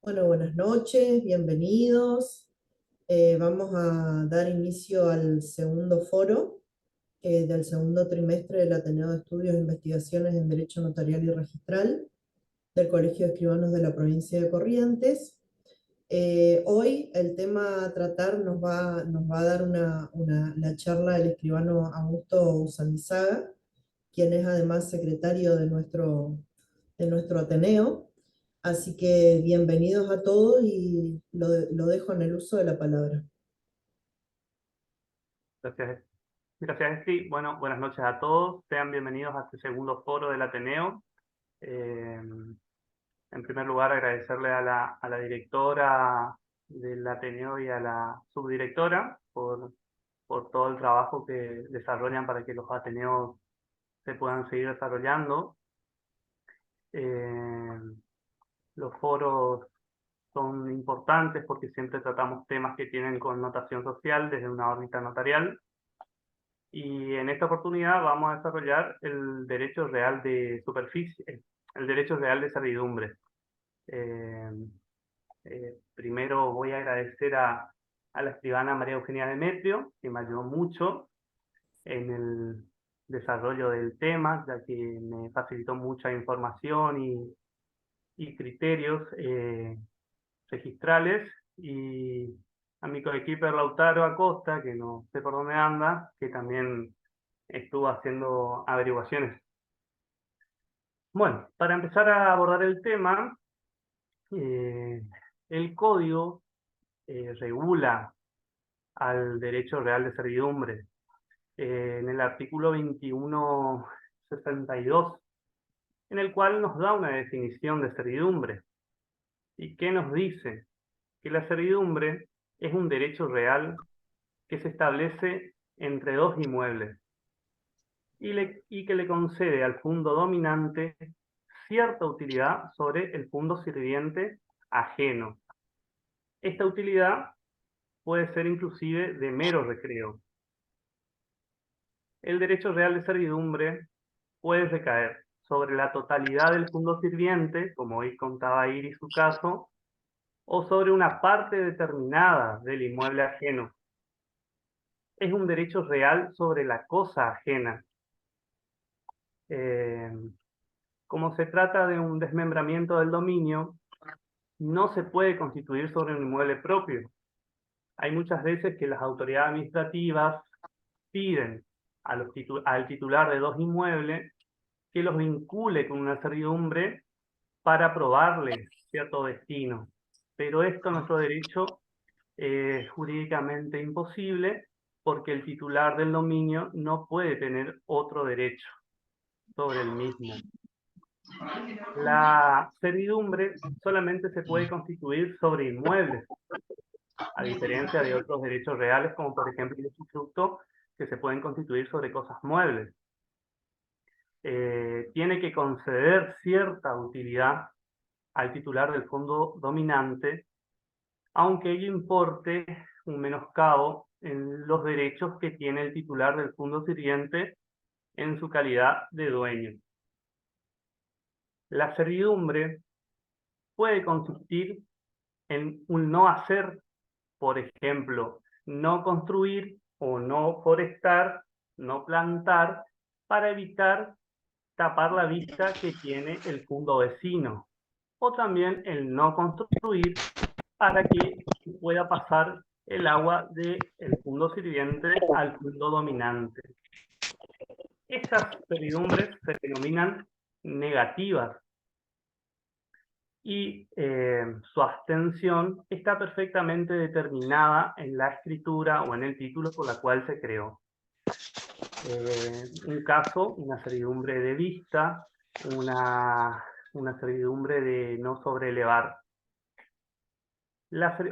Bueno, buenas noches, bienvenidos. Vamos a dar inicio al segundo foro del segundo trimestre del Ateneo de Estudios e Investigaciones en Derecho Notarial y Registral del Colegio de Escribanos de la provincia de Corrientes. Hoy el tema a tratar nos va a dar la charla el escribano Augusto Usandizaga, quien es además secretario de nuestro Ateneo. Así que bienvenidos a todos y lo dejo en el uso de la palabra. Gracias, gracias, Esti. Bueno, buenas noches a todos. Sean bienvenidos a este segundo foro del Ateneo. Eh, en primer lugar, agradecerle a la directora del Ateneo y a la subdirectora por todo el trabajo que desarrollan para que los Ateneos se puedan seguir desarrollando. Eh, los foros son importantes porque siempre tratamos temas que tienen connotación social desde una órbita notarial. Y en esta oportunidad vamos a desarrollar el derecho real de superficie, el derecho real de servidumbre. Eh, Primero voy a agradecer a la escribana María Eugenia Demetrio, que me ayudó mucho en el desarrollo del tema, ya que me facilitó mucha información y criterios registrales, y a mi coequiper Lautaro Acosta, que no sé por dónde anda, que también estuvo haciendo averiguaciones. Bueno, para empezar a abordar el tema, eh, el código regula al derecho real de servidumbre. En el artículo 2162, en el cual nos da una definición de servidumbre. ¿Y qué nos dice? Que la servidumbre es un derecho real que se establece entre dos inmuebles y que le concede al fundo dominante cierta utilidad sobre el fundo sirviente ajeno. Esta utilidad puede ser inclusive de mero recreo. El derecho real de servidumbre puede recaer sobre la totalidad del fundo sirviente, como hoy contaba Iris su caso, o sobre una parte determinada del inmueble ajeno. Es un derecho real sobre la cosa ajena. Eh, Como se trata de un desmembramiento del dominio, no se puede constituir sobre un inmueble propio. Hay muchas veces que las autoridades administrativas piden al titular de dos inmuebles que los vincule con una servidumbre para probarle cierto destino. Pero esto en nuestro derecho es jurídicamente imposible porque el titular del dominio no puede tener otro derecho sobre el mismo. La servidumbre solamente se puede constituir sobre inmuebles, a diferencia de otros derechos reales, como por ejemplo el usufructo, que se pueden constituir sobre cosas muebles. Tiene que conceder cierta utilidad al titular del fondo dominante, aunque ello importe un menoscabo en los derechos que tiene el titular del fondo sirviente en su calidad de dueño. La servidumbre puede consistir en un no hacer, por ejemplo, no construir o no forestar, no plantar, para evitar tapar la vista que tiene el fondo vecino. O también el no construir para que pueda pasar el agua del fondo sirviente al fondo dominante. Estas servidumbres se denominan negativas y su abstención está perfectamente determinada en la escritura o en el título por la cual se creó. Un caso, una servidumbre de vista, una servidumbre de no sobrelevar.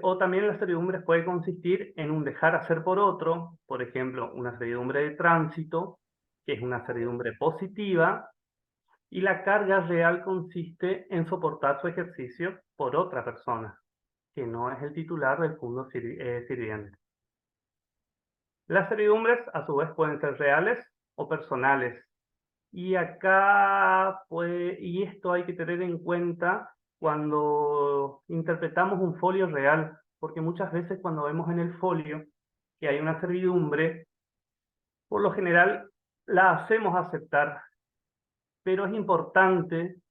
O también las servidumbres pueden consistir en un dejar hacer por otro, por ejemplo, una servidumbre de tránsito, que es una servidumbre positiva, y la carga real consiste en soportar su ejercicio por otra persona, que no es el titular del fondo sirviente. Las servidumbres, a su vez, pueden ser reales o personales. Y acá, y esto hay que tener en cuenta cuando interpretamos un folio real, porque muchas veces cuando vemos en el folio que hay una servidumbre, por lo general la hacemos aceptar, pero es importante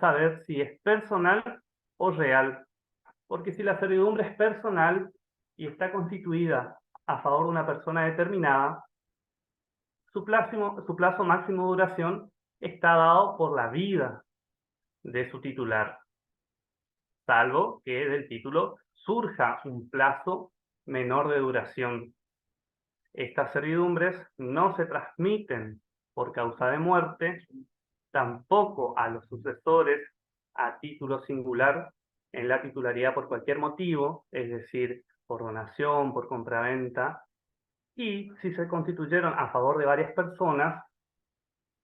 saber si es personal o real, porque si la servidumbre es personal y está constituida a favor de una persona determinada, su plazo máximo de duración está dado por la vida de su titular, salvo que del título surja un plazo menor de duración. Estas servidumbres no se transmiten por causa de muerte, tampoco a los sucesores a título singular en la titularidad por cualquier motivo, es decir, por donación, por compraventa, y si se constituyeron a favor de varias personas,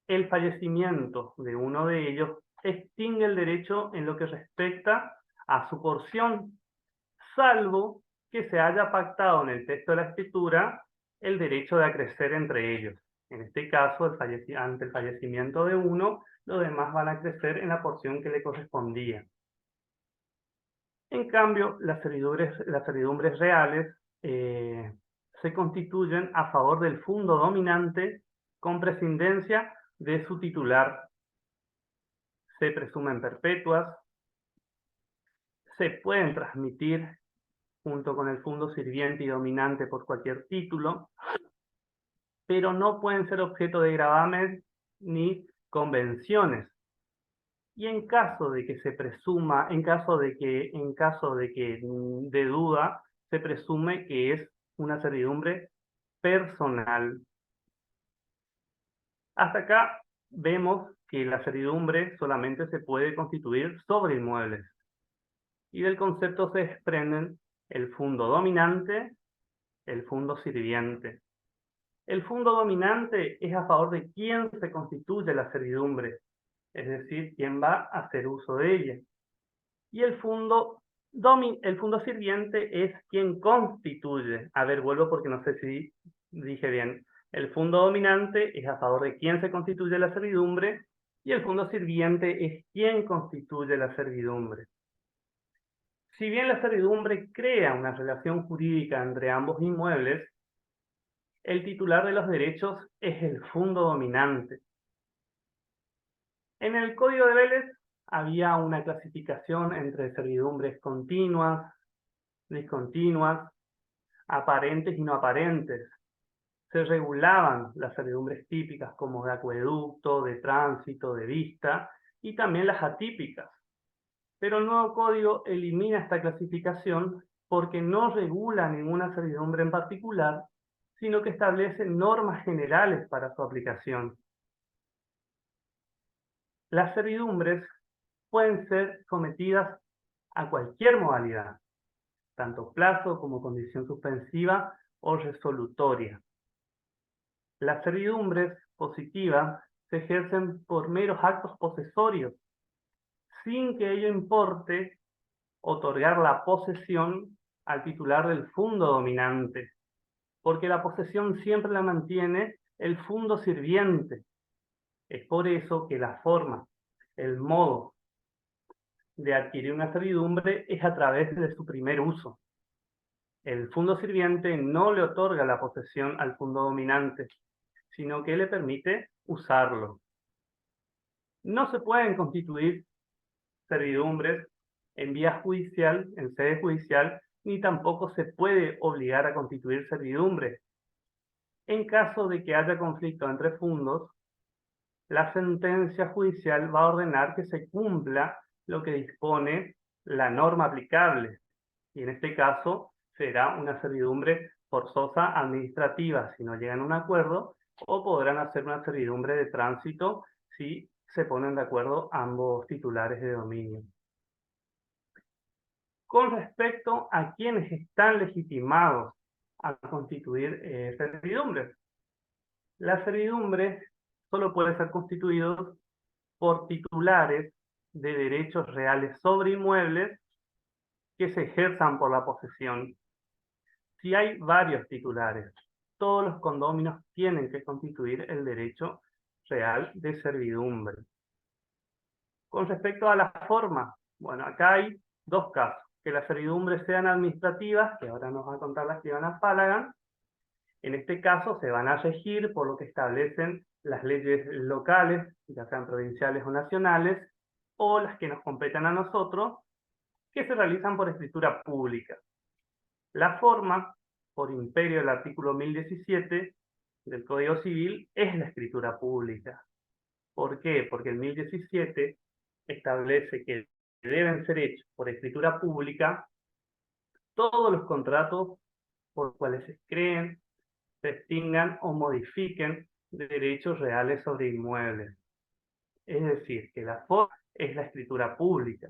el fallecimiento de uno de ellos extingue el derecho en lo que respecta a su porción, salvo que se haya pactado en el texto de la escritura el derecho de acrecer entre ellos. En este caso, ante el fallecimiento de uno, los demás van a crecer en la porción que le correspondía. En cambio, las servidumbres reales se constituyen a favor del fundo dominante con prescindencia de su titular. Se presumen perpetuas, se pueden transmitir junto con el fundo sirviente y dominante por cualquier título, pero no pueden ser objeto de gravamen ni convenciones. Y en caso de que se presuma, en caso de que de duda, se presume que es una servidumbre personal. Hasta acá vemos que la servidumbre solamente se puede constituir sobre inmuebles. Y del concepto se desprenden el fundo dominante, el fundo sirviente. El fundo dominante es a favor de quién se constituye la servidumbre, es decir, quién va a hacer uso de ella. Y el fundo sirviente es quien constituye. A ver, vuelvo porque no sé si dije bien. El fundo dominante es a favor de quién se constituye la servidumbre y el fundo sirviente es quien constituye la servidumbre. Si bien la servidumbre crea una relación jurídica entre ambos inmuebles, el titular de los derechos es el fundo dominante. En el Código de Vélez había una clasificación entre servidumbres continuas, discontinuas, aparentes y no aparentes. Se regulaban las servidumbres típicas como de acueducto, de tránsito, de vista, y también las atípicas. Pero el nuevo código elimina esta clasificación porque no regula ninguna servidumbre en particular, sino que establece normas generales para su aplicación. Las servidumbres pueden ser sometidas a cualquier modalidad, tanto plazo como condición suspensiva o resolutoria. Las servidumbres positivas se ejercen por meros actos posesorios, sin que ello importe otorgar la posesión al titular del fundo dominante, porque la posesión siempre la mantiene el fundo sirviente. Es por eso que la forma, el modo de adquirir una servidumbre es a través de su primer uso. El fundo sirviente no le otorga la posesión al fundo dominante, sino que le permite usarlo. No se pueden constituir servidumbres en vía judicial, en sede judicial, ni tampoco se puede obligar a constituir servidumbres. En caso de que haya conflicto entre fundos, la sentencia judicial va a ordenar que se cumpla lo que dispone la norma aplicable, y en este caso será una servidumbre forzosa administrativa si no llegan a un acuerdo, o podrán hacer una servidumbre de tránsito si se ponen de acuerdo ambos titulares de dominio. Con respecto a quienes están legitimados a constituir servidumbres, la servidumbre solo puede ser constituido por titulares de derechos reales sobre inmuebles que se ejerzan por la posesión. Si hay varios titulares, todos los condóminos tienen que constituir el derecho real de servidumbre. Con respecto a la forma Bueno, acá hay dos casos. Que las servidumbres sean administrativas, que ahora nos va a contar la escribana Fallaghan. En este caso se van a regir por lo que establecen las leyes locales, ya sean provinciales o nacionales, o las que nos competen a nosotros, que se realizan por escritura pública. La forma, por imperio del artículo 1017 del Código Civil, es la escritura pública. ¿Por qué? Porque el 1017 establece que deben ser hechos por escritura pública todos los contratos por los cuales se creen, se extingan o modifiquen derechos reales sobre inmuebles. Es decir, que la forma es la escritura pública.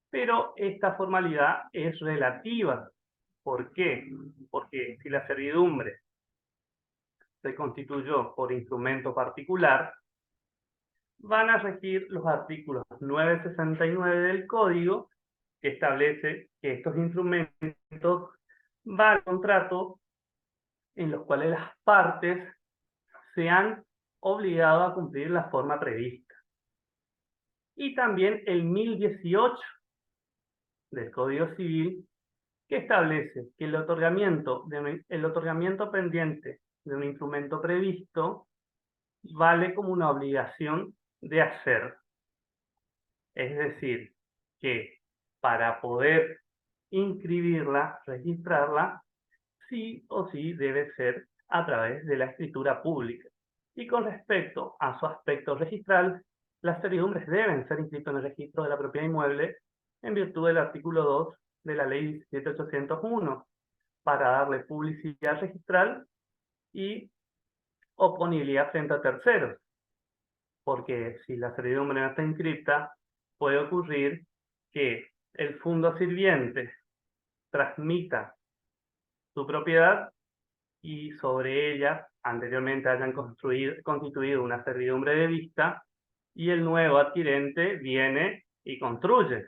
Pero esta formalidad es relativa. ¿Por qué? Porque si la servidumbre se constituyó por instrumento particular, van a regir los artículos 969 del Código, que establece que estos instrumentos van a contratos en los cuales las partes se han obligado a cumplir la forma prevista. Y también el 1018 del Código Civil, que establece que el otorgamiento pendiente de un instrumento previsto vale como una obligación de hacer. Es decir, que para poder inscribirla, registrarla, sí o sí debe ser a través de la escritura pública. Y con respecto a su aspecto registral, las servidumbres deben ser inscritas en el registro de la propiedad inmueble en virtud del artículo 2 de la ley 17801 para darle publicidad registral y oponibilidad frente a terceros. Porque si la servidumbre no está inscrita, puede ocurrir que el fondo sirviente transmita su propiedad y sobre ella anteriormente hayan constituido una servidumbre de vista y el nuevo adquirente viene y construye.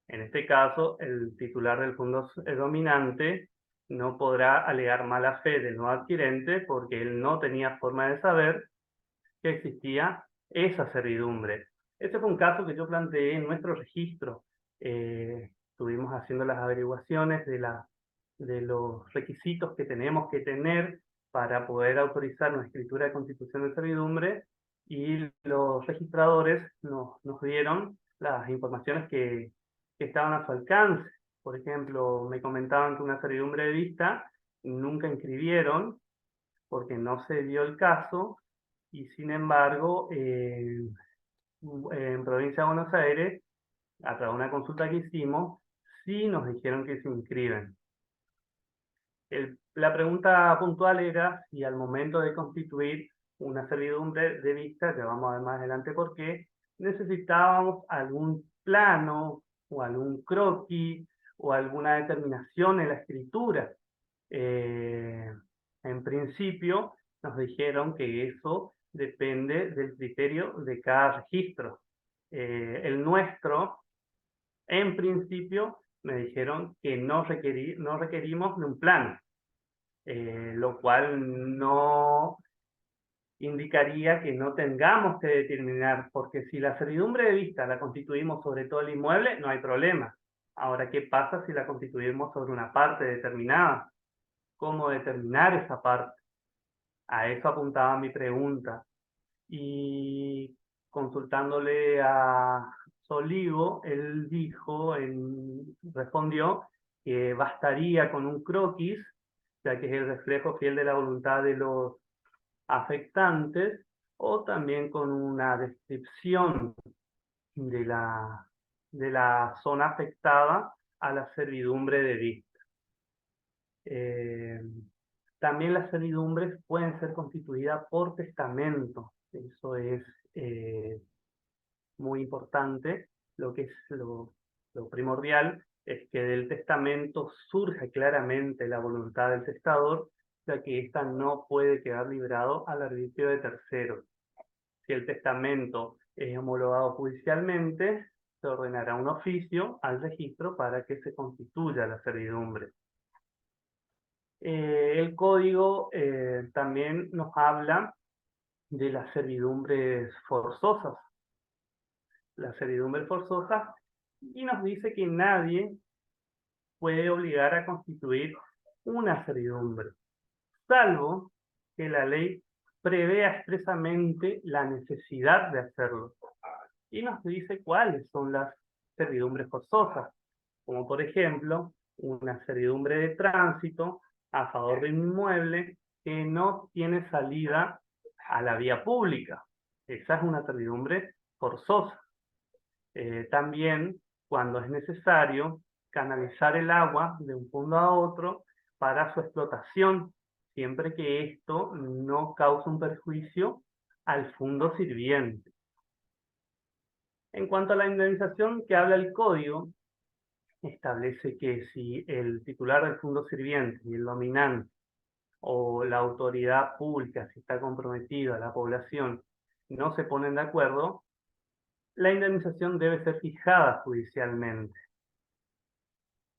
En este caso, el titular del fondo dominante no podrá alegar mala fe del nuevo adquirente porque él no tenía forma de saber que existía esa servidumbre. Este fue un caso que yo planteé en nuestro registro. Estuvimos haciendo las averiguaciones de los requisitos que tenemos que tener para poder autorizar una escritura de constitución de servidumbre y los registradores nos dieron las informaciones que estaban a su alcance. Por ejemplo, me comentaban que una servidumbre de vista nunca inscribieron porque no se dio el caso y sin embargo en provincia de Buenos Aires, a través de una consulta que hicimos, sí nos dijeron que se inscriben. La pregunta puntual era si al momento de constituir una servidumbre de vista, ya vamos a ver más adelante por qué, necesitábamos algún plano o algún croquis o alguna determinación en la escritura. En principio nos dijeron que eso depende del criterio de cada registro. El nuestro, en principio, me dijeron que no requerimos de un plano, lo cual no indicaría que no tengamos que determinar, porque si la servidumbre de vista la constituimos sobre todo el inmueble, no hay problema. Ahora, ¿qué pasa si la constituimos sobre una parte determinada? ¿Cómo determinar esa parte? A eso apuntaba mi pregunta. Y consultándole a Solivo, él respondió que bastaría con un croquis, ya que es el reflejo fiel de la voluntad de los afectantes, o también con una descripción de la zona afectada a la servidumbre de vista. También las servidumbres pueden ser constituidas por testamento. Eso es muy importante. Lo que es lo primordial es que del testamento surja claramente la voluntad del testador, ya que ésta no puede quedar librado al arbitrio de terceros. Si el testamento es homologado judicialmente, se ordenará un oficio al registro para que se constituya la servidumbre. El código también nos habla de las servidumbres forzosas. la servidumbre forzosa, y nos dice que nadie puede obligar a constituir una servidumbre, salvo que la ley prevea expresamente la necesidad de hacerlo. Y nos dice cuáles son las servidumbres forzosas, como por ejemplo una servidumbre de tránsito a favor de un inmueble que no tiene salida a la vía pública. Esa es una servidumbre forzosa. También cuando es necesario canalizar el agua de un punto a otro para su explotación, siempre que esto no cause un perjuicio al fondo sirviente. En cuanto a la indemnización que habla el código, establece que si el titular del fondo sirviente y el dominante o la autoridad pública, si está comprometida a la población, no se ponen de acuerdo, la indemnización debe ser fijada judicialmente.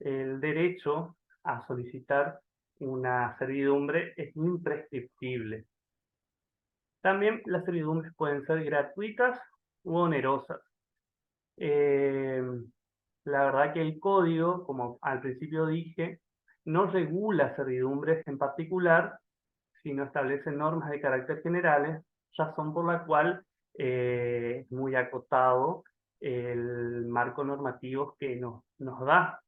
El derecho a solicitar una servidumbre es imprescriptible. También las servidumbres pueden ser gratuitas u onerosas. La verdad que el código, como al principio dije, no regula servidumbres en particular, sino establece normas de carácter generales, razón por la cual es muy acotado el marco normativo que nos da.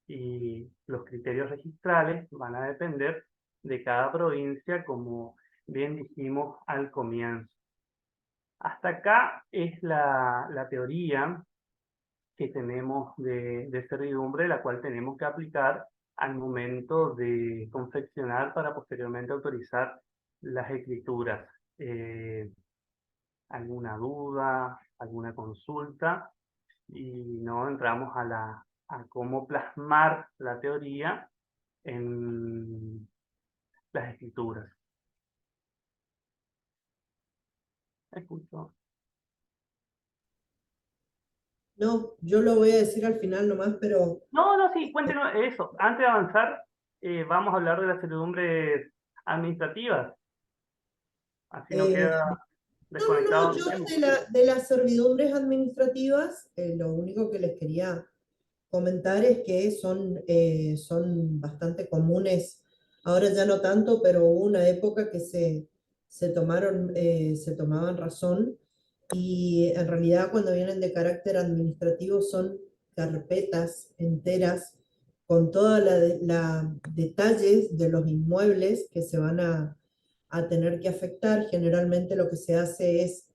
Y los criterios registrales van a depender de cada provincia, como bien dijimos al comienzo. Hasta acá es la teoría que tenemos de servidumbre, la cual tenemos que aplicar al momento de confeccionar para posteriormente autorizar las escrituras. ¿Alguna duda, alguna consulta? Y no entramos a cómo plasmar la teoría en las escrituras. Escucho. No, yo lo voy a decir al final nomás, pero No, sí, cuéntenos eso. Antes de avanzar, vamos a hablar de las servidumbres administrativas. Así no eh, queda no, desconectado del yo tema. de las servidumbres administrativas, lo único que les quería comentar es que son bastante comunes, ahora ya no tanto, pero hubo una época que se tomaban razón y en realidad cuando vienen de carácter administrativo son carpetas enteras con todos los detalles de los inmuebles que se van a tener que afectar. Generalmente lo que se hace es,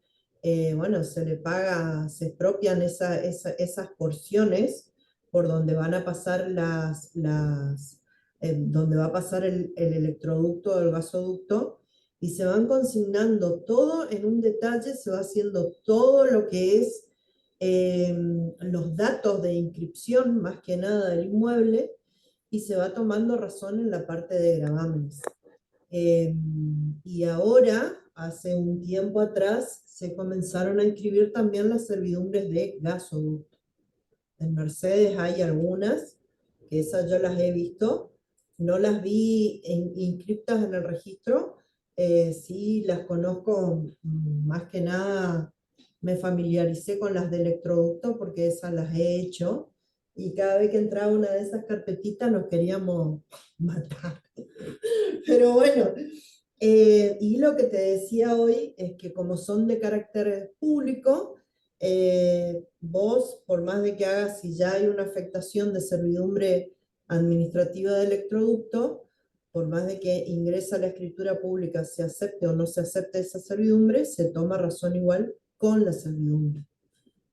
bueno, se le paga, se expropian esas porciones por donde van a pasar donde va a pasar el electroducto o el gasoducto, y se van consignando todo en un detalle, se va haciendo todo lo que es los datos de inscripción, más que nada del inmueble, y se va tomando razón en la parte de gravámenes. Y ahora, hace un tiempo atrás, se comenzaron a inscribir también las servidumbres de gasoducto. En Mercedes hay algunas, que esas yo las he visto, no las vi inscriptas en el registro, sí las conozco, más que nada me familiaricé con las de electroducto porque esas las he hecho, y cada vez que entraba una de esas carpetitas nos queríamos matar. Pero bueno, y lo que te decía hoy es que como son de carácter público, vos, por más de que hagas, si ya hay una afectación de servidumbre administrativa de electroducto, por más de que ingresa a la escritura pública, se acepte o no se acepte esa servidumbre, se toma razón igual con la servidumbre.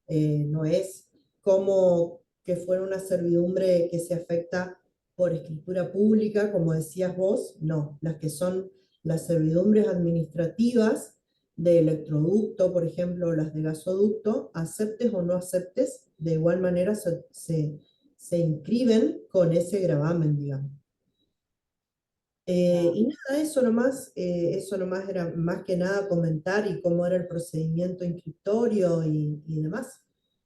No es como que fuera una servidumbre que se afecta por escritura pública, como decías vos, no, las que son las servidumbres administrativas de electroducto, por ejemplo, las de gasoducto, aceptes o no aceptes, de igual manera se inscriben con ese gravamen, digamos. Y nada, eso nomás era más que nada comentar y cómo era el procedimiento inscriptorio y demás.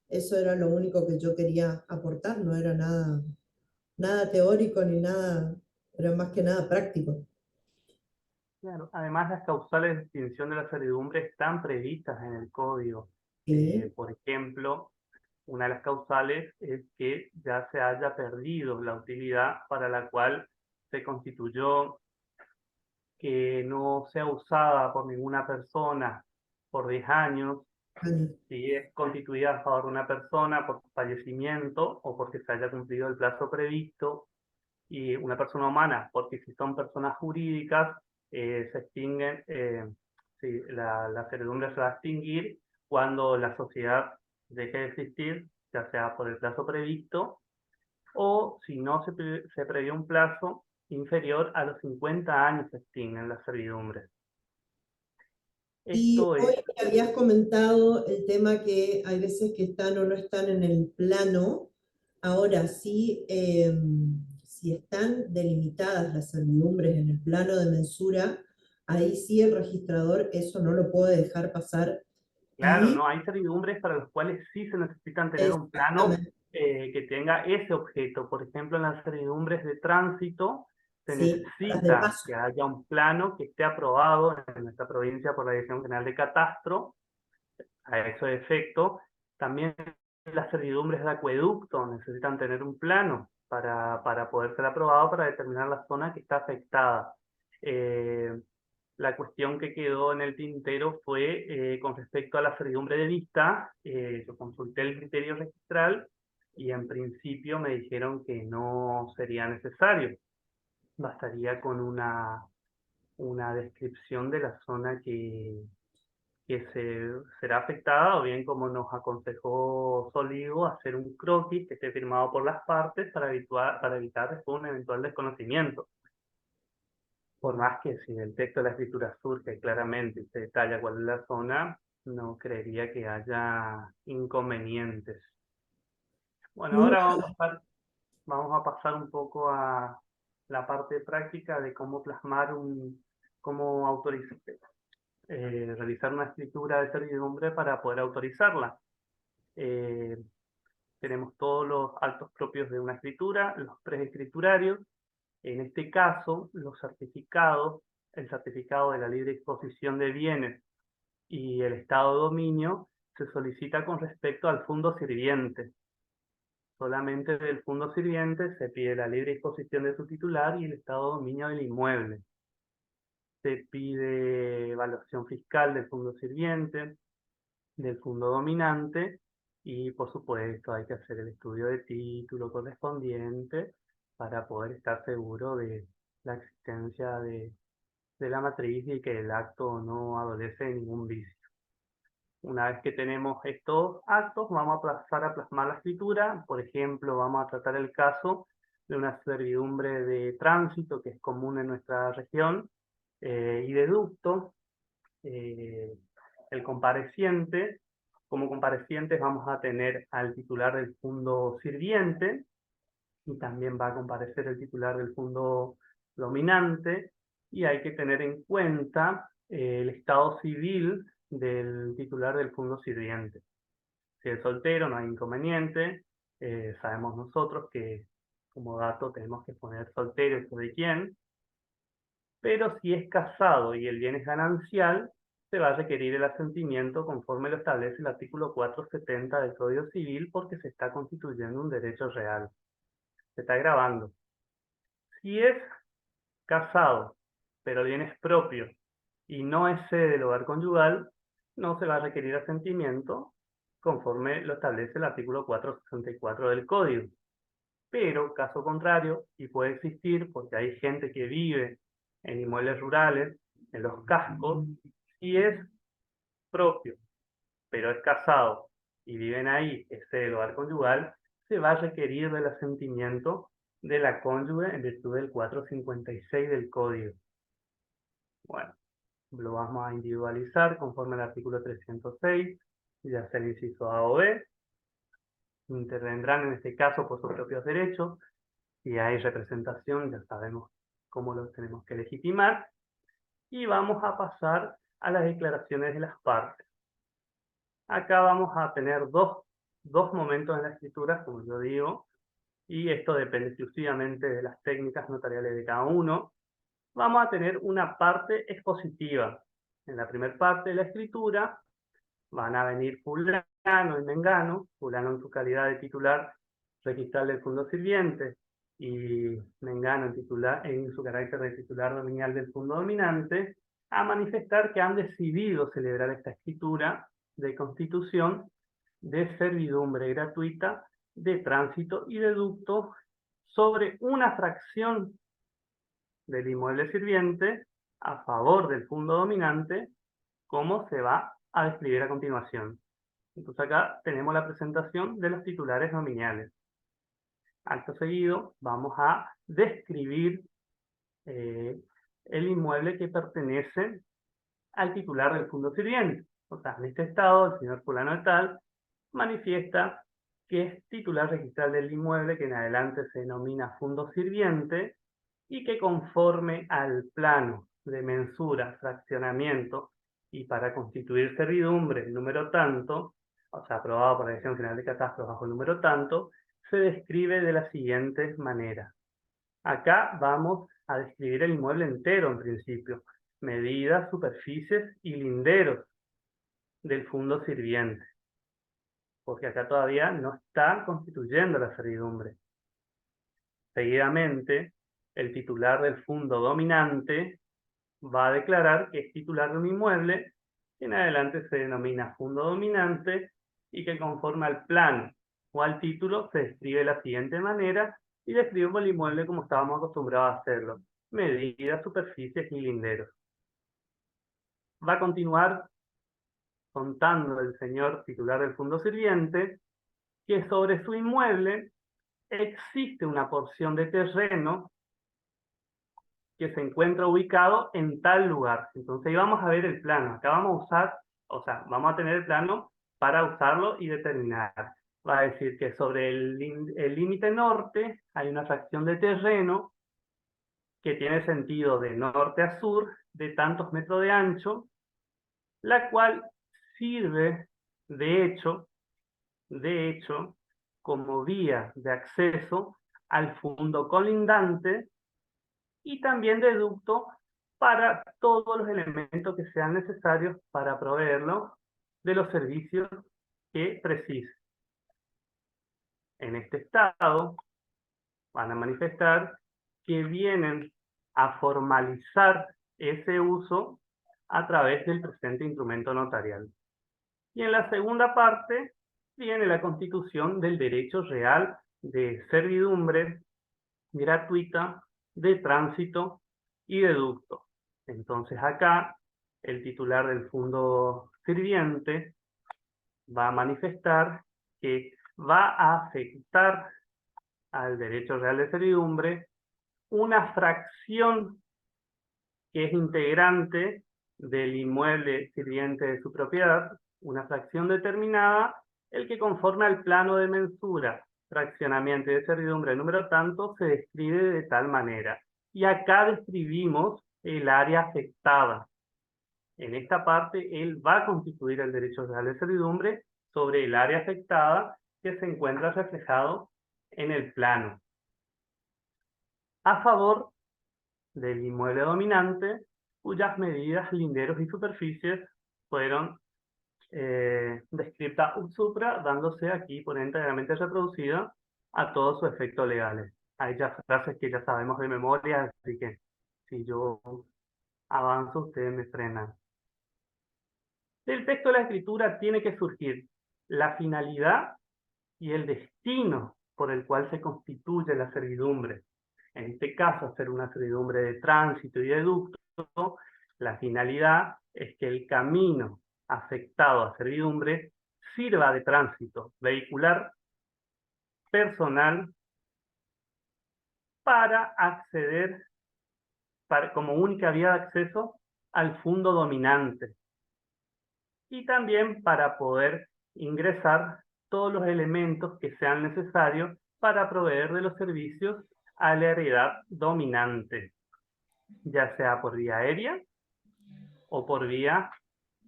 Eso era lo único que yo quería aportar, no era nada teórico ni nada, era más que nada práctico. Claro. Además, las causales de extinción de la servidumbre están previstas en el código. Sí, Por ejemplo, una de las causales es que ya se haya perdido la utilidad para la cual se constituyó, que no sea usada por ninguna persona por 10 años, vale. si es constituida a favor de una persona por fallecimiento o porque se haya cumplido el plazo previsto, y una persona humana, porque si son personas jurídicas, se extinguen, sí, la servidumbre se va a extinguir cuando la sociedad deje de existir, ya sea por el plazo previsto o si no se previó un plazo inferior a los 50 años se extinguen las servidumbres. Y Esto hoy es, me habías comentado el tema que hay veces que están o no están en el plano. Ahora sí, si están delimitadas las servidumbres en el plano de mensura, ahí sí el registrador eso no lo puede dejar pasar. claro, Y ¿no? Hay servidumbres para los cuales sí se necesitan tener un plano exactamente, que tenga ese objeto. Por ejemplo, en las servidumbres de tránsito se sí, las de necesita paso. que haya un plano que esté aprobado en nuestra provincia por la Dirección General de Catastro, a eso de efecto. También las servidumbres de acueducto necesitan tener un plano para poder ser aprobado para determinar la zona que está afectada. Eh, la cuestión que quedó en el tintero fue con respecto a la servidumbre de vista. Yo consulté el criterio registral y en principio me dijeron que no sería necesario. Bastaría con una descripción de la zona que será afectada, o bien, como nos aconsejó Soligo, hacer un croquis que esté firmado por las partes para evitar después un eventual desconocimiento. Por más que si el texto de la escritura surge claramente y se detalla cuál es la zona, no creería que haya inconvenientes. Bueno, ahora Nunca, vamos a pasar un poco a la parte práctica de cómo cómo autorizar, realizar una escritura de servidumbre para poder autorizarla. Eh, Tenemos todos los actos propios de una escritura, los preescriturarios. En este caso, los certificados, el certificado de la libre disposición de bienes y el estado de dominio, se solicita con respecto al fondo sirviente. Solamente del fondo sirviente se pide la libre disposición de su titular y el estado de dominio del inmueble. Se pide evaluación fiscal del fondo sirviente, del fondo dominante, y por supuesto hay que hacer el estudio de título correspondiente para poder estar seguro de la existencia de la matriz y que el acto no adolece de ningún vicio. Una vez que tenemos estos actos, vamos a pasar a plasmar la escritura. Por ejemplo, vamos a tratar el caso de una servidumbre de tránsito que es común en nuestra región, y de ducto. eh, el compareciente, como comparecientes vamos a tener al titular del fondo sirviente, y también va a comparecer el titular del fondo dominante, y hay que tener en cuenta el estado civil del titular del fondo sirviente. Si es soltero, no hay inconveniente. Sabemos nosotros que como dato tenemos que poner soltero y de quién, pero si es casado y el bien es ganancial, se va a requerir el asentimiento conforme lo establece el artículo 470 del Código Civil, porque se está constituyendo un derecho real, se está grabando. Si es casado, pero el bien es propio y no es sede del hogar conyugal, no se va a requerir asentimiento conforme lo establece el artículo 464 del Código. Pero, caso contrario, y puede existir porque hay gente que vive en inmuebles rurales, en los cascos, y es propio, pero es casado y viven ahí, es el hogar conyugal, se va a requerir del asentimiento de la cónyuge en virtud del 456 del Código. Bueno, lo vamos a individualizar conforme al artículo 306, ya sea el inciso A o B. Intervendrán en este caso por sus propios derechos. Si hay representación, ya sabemos cómo lo tenemos que legitimar. Y vamos a pasar a las declaraciones de las partes. Acá vamos a tener dos momentos en la escritura, como yo digo, y esto depende exclusivamente de las técnicas notariales de cada uno. Vamos a tener una parte expositiva. En la primera parte de la escritura van a venir fulano y mengano, fulano en su calidad de titular registral del fondo sirviente y mengano en su carácter de titular dominial del fondo dominante, a manifestar que han decidido celebrar esta escritura de constitución de servidumbre gratuita, de tránsito y de ducto sobre una fracción del inmueble sirviente a favor del fondo dominante, como se va a describir a continuación. Entonces acá tenemos la presentación de los titulares nominales. Acto seguido vamos a describir el inmueble que pertenece al titular del fondo sirviente. O sea, en este estado, el señor fulano de tal manifiesta que es titular registral del inmueble que en adelante se denomina fondo sirviente y que conforme al plano de mensura, fraccionamiento y para constituir servidumbre el número tanto, o sea, aprobado por la Dirección General de Catastros bajo el número tanto, se describe de la siguiente manera. Acá vamos a describir el inmueble entero en principio, medidas, superficies y linderos del fondo sirviente, porque acá todavía no está constituyendo la servidumbre. Seguidamente, el titular del fondo dominante va a declarar que es titular de un inmueble que en adelante se denomina fondo dominante y que conforme al plano o al título se describe de la siguiente manera y describimos el inmueble como estábamos acostumbrados a hacerlo: medidas, superficies y linderos. Va a continuar contando el señor titular del fondo sirviente que sobre su inmueble existe una porción de terreno que se encuentra ubicado en tal lugar. Entonces ahí vamos a ver el plano. Acá vamos a usar, o sea, vamos a tener el plano para usarlo y determinar. Va a decir que sobre el límite norte hay una fracción de terreno que tiene sentido de norte a sur, de tantos metros de ancho, la cual sirve, de hecho, como vía de acceso al fondo colindante y también de ducto para todos los elementos que sean necesarios para proveerlo de los servicios que precise. En este estado van a manifestar que vienen a formalizar ese uso a través del presente instrumento notarial. Y en la segunda parte viene la constitución del derecho real de servidumbre gratuita, de tránsito y de ducto. Entonces acá el titular del fondo sirviente va a manifestar que va a afectar al derecho real de servidumbre una fracción que es integrante del inmueble sirviente de su propiedad, una fracción determinada, el que conforme al plano de mensura, fraccionamiento y de servidumbre número tanto, se describe de tal manera. Y acá describimos el área afectada. En esta parte, él va a constituir el derecho real de servidumbre sobre el área afectada que se encuentra reflejado en el plano. A favor del inmueble dominante, cuyas medidas, linderos y superficies fueron descripta ut supra, dándose aquí por íntegramente reproducida a todos sus efectos legales. Hay ya frases que ya sabemos de memoria, así que si yo avanzo, ustedes me frenan. Del texto de la escritura tiene que surgir la finalidad y el destino por el cual se constituye la servidumbre. En este caso, hacer una servidumbre de tránsito y de ducto, la finalidad es que el camino afectado a servidumbre sirva de tránsito vehicular personal para acceder como única vía de acceso al fondo dominante y también para poder ingresar todos los elementos que sean necesarios para proveer de los servicios a la heredad dominante, ya sea por vía aérea o por vía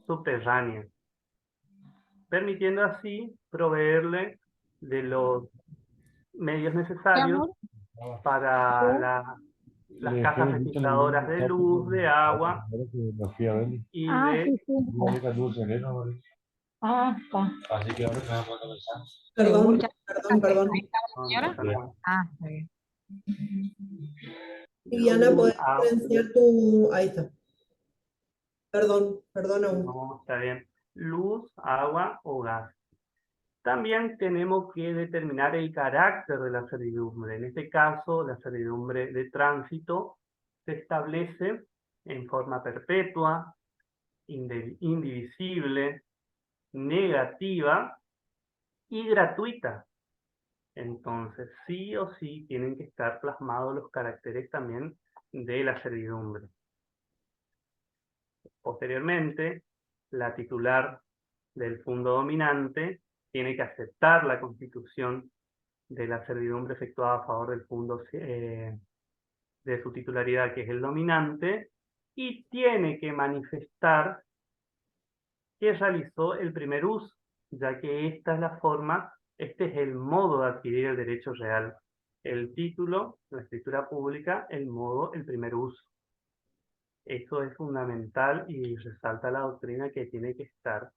subterránea, permitiendo así proveerle de los medios Mi necesarios amor, para las casas registradoras de luz, de agua y ah, de sí, sí. Ah, está. Así que ahora me vamos a comenzar. Perdón, Ya perdón, perdón. ahí está la No, no señora. pasa nada. Ah, está bien. Viviana, Luz, ¿puedes silenciar tu...? Ahí está. Perdón, perdón aún. no, está bien. Luz, agua o gas. También tenemos que determinar el carácter de la servidumbre. En este caso, la servidumbre de tránsito se establece en forma perpetua, indivisible, negativa y gratuita. Entonces, sí o sí tienen que estar plasmados los caracteres también de la servidumbre. Posteriormente, la titular del fundo dominante tiene que aceptar la constitución de la servidumbre efectuada a favor del fundo de su titularidad, que es el dominante, y tiene que manifestar que realizó el primer uso, ya que esta es la forma, este es el modo de adquirir el derecho real. El título, la escritura pública, el modo, el primer uso. Eso es fundamental y resalta la doctrina que tiene que estar.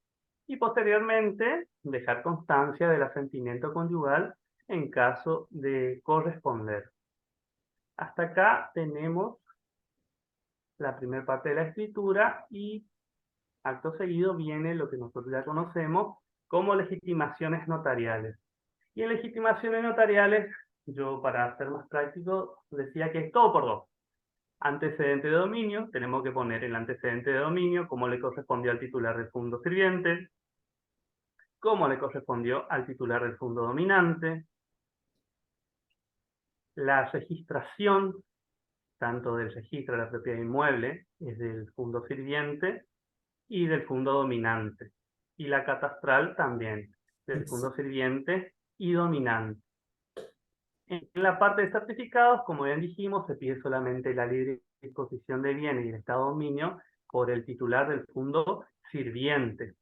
Y posteriormente, dejar constancia del asentimiento conyugal en caso de corresponder. Hasta acá tenemos la primera parte de la escritura y acto seguido viene lo que nosotros ya conocemos como legitimaciones notariales. Y en legitimaciones notariales, yo para ser más práctico decía que es todo por dos. Antecedente de dominio, tenemos que poner el antecedente de dominio, cómo le correspondió al titular del fundo sirviente, cómo le correspondió al titular del fundo dominante, la registración, tanto del registro de la propiedad inmueble, es del fundo sirviente, y del fundo dominante. Y la catastral también, del fundo sirviente y dominante. En la parte de certificados, como bien dijimos, se pide solamente la libre disposición de bienes y el estado de dominio por el titular del fundo sirviente.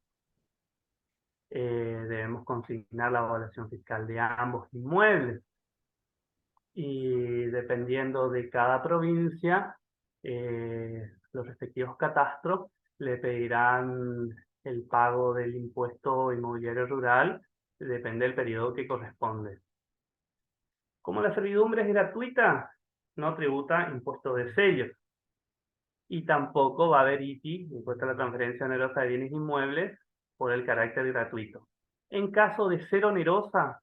Debemos consignar la evaluación fiscal de ambos inmuebles. Y dependiendo de cada provincia, los respectivos catastros le pedirán el pago del impuesto inmobiliario rural, depende del periodo que corresponde. Como la servidumbre es gratuita, no tributa impuesto de sellos. Y tampoco va a haber ITI, impuesto a la transferencia onerosa de bienes inmuebles, por el carácter gratuito. En caso de ser onerosa,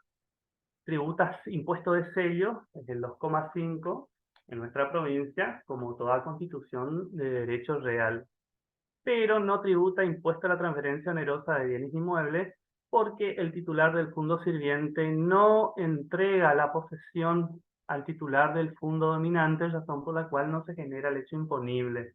tributa impuesto de sello, es el 2,5 en nuestra provincia, como toda constitución de derecho real. Pero no tributa impuesto a la transferencia onerosa de bienes inmuebles, porque el titular del fundo sirviente no entrega la posesión al titular del fundo dominante, razón por la cual no se genera el hecho imponible.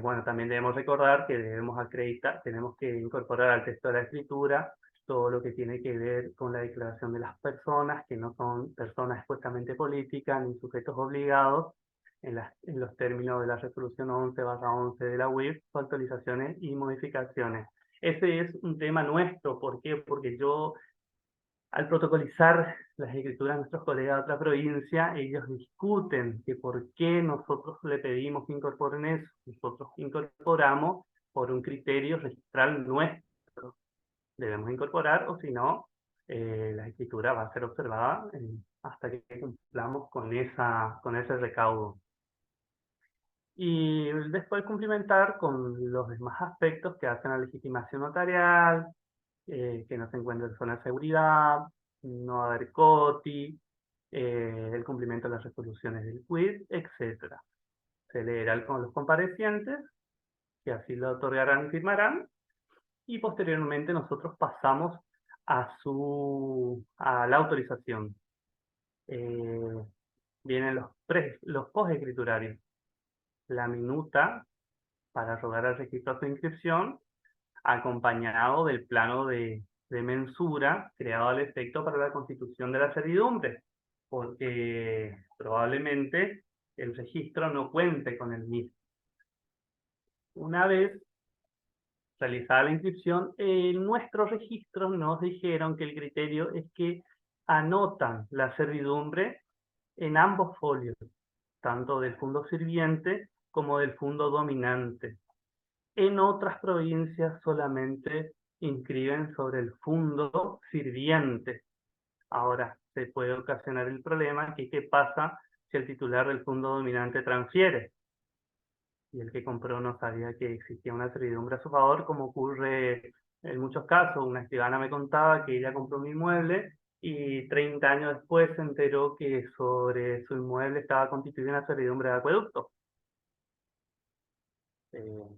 Bueno, también debemos recordar que debemos acreditar, tenemos que incorporar al texto de la escritura todo lo que tiene que ver con la declaración de las personas, que no son personas expuestamente políticas ni sujetos obligados, en los términos de la resolución 11/11 de la UIF, su actualizaciones y modificaciones. Ese es un tema nuestro. ¿Por qué? Porque yo, al protocolizar las escrituras de nuestros colegas de otra provincia, ellos discuten que por qué nosotros le pedimos que incorporen eso. Nosotros incorporamos por un criterio registral nuestro. Debemos incorporar, o si no, la escritura va a ser observada hasta que cumplamos con ese recaudo. Y después cumplimentar con los demás aspectos que hacen la legitimación notarial, que no se encuentre en zona de seguridad, no haber COTI, el cumplimiento de las resoluciones del quid, etc. Se leerá con los comparecientes, que así lo otorgarán y firmarán, y posteriormente nosotros pasamos a la autorización. Vienen los post-escriturarios, la minuta para rogar al registro de su inscripción, acompañado del plano de mensura creado al efecto para la constitución de la servidumbre, porque probablemente el registro no cuente con el mismo. Una vez realizada la inscripción, en nuestro registro nos dijeron que el criterio es que anotan la servidumbre en ambos folios, tanto del fundo sirviente como del fundo dominante. En otras provincias solamente inscriben sobre el fundo sirviente. Ahora, se puede ocasionar el problema que qué pasa si el titular del fondo dominante transfiere y el que compró no sabía que existía una servidumbre a su favor, como ocurre en muchos casos. Una escribana me contaba que ella compró un inmueble y 30 años después se enteró que sobre su inmueble estaba constituida una servidumbre de acueducto. Eh,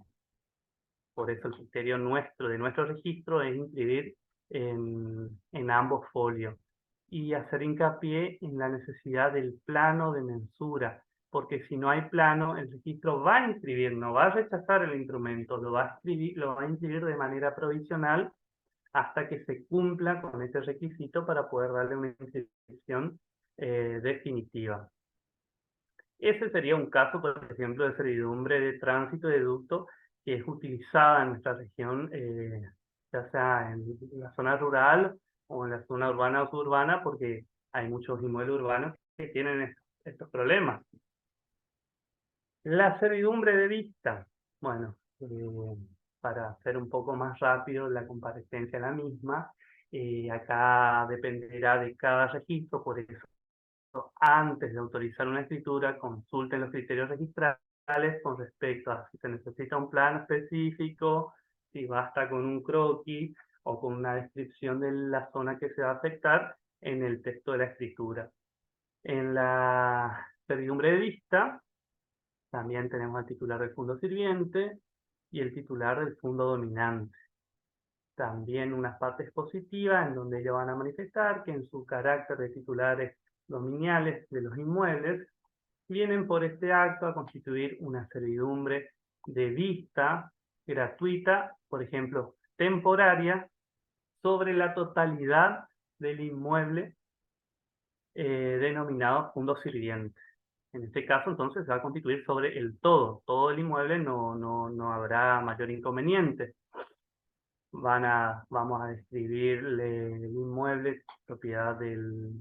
por eso el criterio nuestro, de nuestro registro, es inscribir en ambos folios y hacer hincapié en la necesidad del plano de mensura, porque si no hay plano, el registro va a inscribir, no va a rechazar el instrumento, lo va a inscribir de manera provisional hasta que se cumpla con ese requisito para poder darle una inscripción definitiva. Ese sería un caso, por ejemplo, de servidumbre de tránsito de ducto que es utilizada en nuestra región, ya sea en la zona rural o en la zona urbana o suburbana, porque hay muchos inmuebles urbanos que tienen estos problemas. La servidumbre de vista, bueno, para hacer un poco más rápido la comparecencia de la misma, acá dependerá de cada registro, por eso antes de autorizar una escritura, consulten los criterios registrales con respecto a si se necesita un plano específico, si basta con un croquis o con una descripción de la zona que se va a afectar en el texto de la escritura. En la servidumbre de vista, también tenemos el titular del fondo sirviente y el titular del fondo dominante. También unas partes positivas en donde ellos van a manifestar que en su carácter de titulares dominiales de los inmuebles, vienen por este acto a constituir una servidumbre de vista gratuita, por ejemplo, temporaria, sobre la totalidad del inmueble denominado fondo sirviente. En este caso, entonces, se va a constituir sobre el todo el inmueble, no habrá mayor inconveniente. Vamos a describirle el inmueble, propiedad del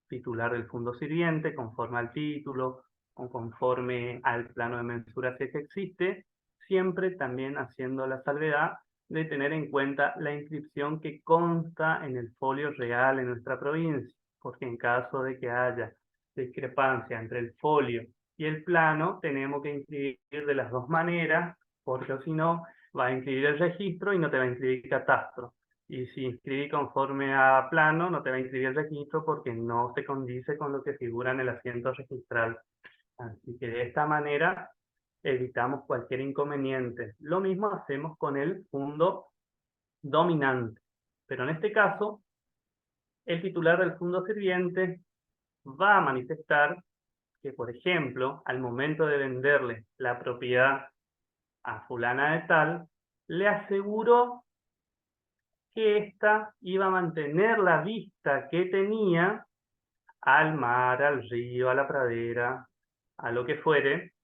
titular del fondo sirviente, conforme al título o conforme al plano de mensura que existe, siempre también haciendo la salvedad de tener en cuenta la inscripción que consta en el folio real en nuestra provincia, porque en caso de que haya discrepancia entre el folio y el plano, tenemos que inscribir de las dos maneras, porque si no, va a inscribir el registro y no te va a inscribir catastro. Y si inscribí conforme a plano, no te va a inscribir el registro porque no se condice con lo que figura en el asiento registral. Así que de esta manera evitamos cualquier inconveniente. Lo mismo hacemos con el fondo dominante. Pero en este caso, el titular del fondo sirviente va a manifestar que, por ejemplo, al momento de venderle la propiedad a fulana de tal, le aseguró que ésta iba a mantener la vista que tenía al mar, al río, a la pradera, a lo que fuere,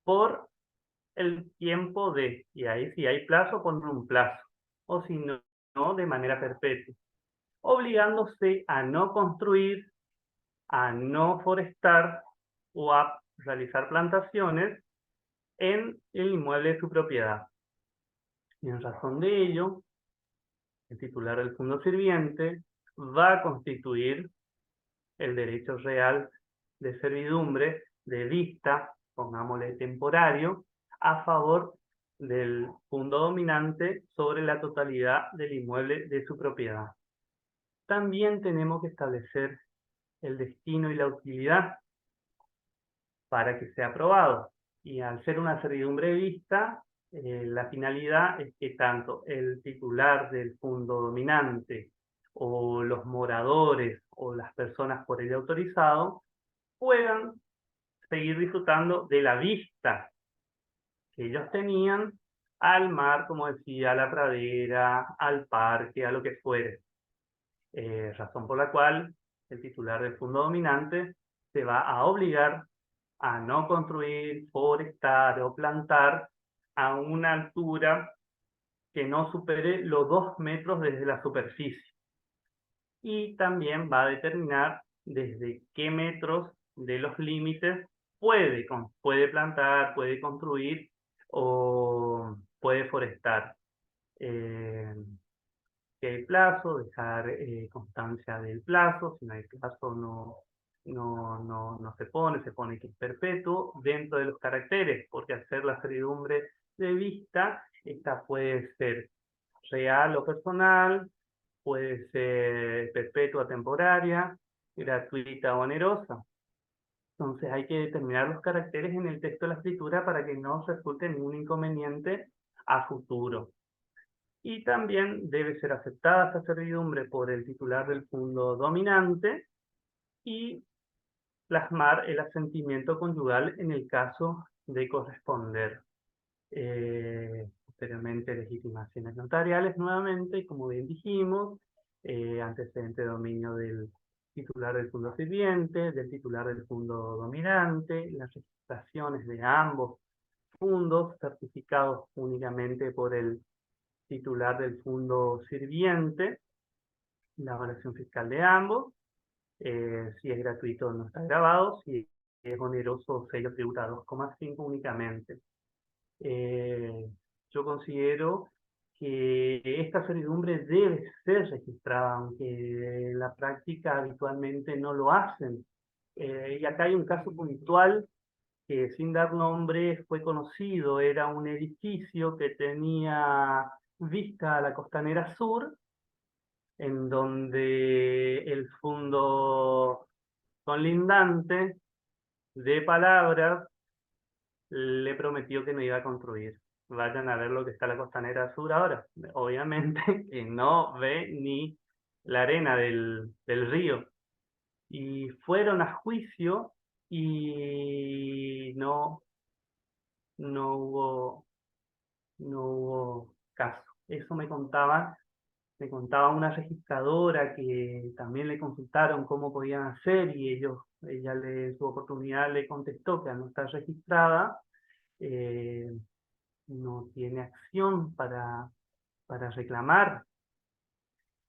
por el tiempo de, y ahí si hay plazo, pon un plazo, o si no, de manera perpetua, obligándose a no construir, a no forestar o a realizar plantaciones en el inmueble de su propiedad. Y en razón de ello, el titular del fondo sirviente va a constituir el derecho real de servidumbre de vista, pongámosle temporario, a favor del fondo dominante sobre la totalidad del inmueble de su propiedad. También tenemos que establecer el destino y la utilidad para que sea aprobado. Y al ser una servidumbre de vista, la finalidad es que tanto el titular del fondo dominante o los moradores o las personas por ello autorizados puedan seguir disfrutando de la vista que ellos tenían al mar, como decía, a la pradera, al parque, a lo que fuere. Razón por la cual el titular del fondo dominante se va a obligar a no construir, forestar o plantar a una altura que no supere los 2 metros desde la superficie. Y también va a determinar desde qué metros de los límites puede plantar, puede construir o puede forestar. Si hay plazo, dejar constancia del plazo. Si no hay plazo, no se pone que es perpetuo dentro de los caracteres, porque al ser la servidumbre de vista, esta puede ser real o personal, puede ser perpetua temporaria, gratuita o onerosa. Entonces hay que determinar los caracteres en el texto de la escritura para que no resulte ningún inconveniente a futuro. Y también debe ser aceptada esta servidumbre por el titular del fundo dominante y plasmar el asentimiento conyugal en el caso de corresponder. Posteriormente, legitimaciones notariales nuevamente, como bien dijimos, antecedente de dominio del titular del fundo sirviente, del titular del fundo dominante, las registraciones de ambos fundos certificados únicamente por el titular del fondo sirviente, la evaluación fiscal de ambos, si es gratuito no está grabado, si es oneroso sello tributa 2,5 únicamente. Yo considero que esta servidumbre debe ser registrada, aunque en la práctica habitualmente no lo hacen. Y acá hay un caso puntual que, sin dar nombre, fue conocido. Era un edificio que tenía vista a la costanera sur, en donde el fondo conlindante de palabras le prometió que no iba a construir. Vayan a ver lo que está la costanera sur ahora. Obviamente que no ve ni la arena del río. Y fueron a juicio y no hubo caso. Eso me contaba una registradora que también le consultaron cómo podían hacer y ella su oportunidad le contestó que al no estar registrada, no tiene acción para reclamar.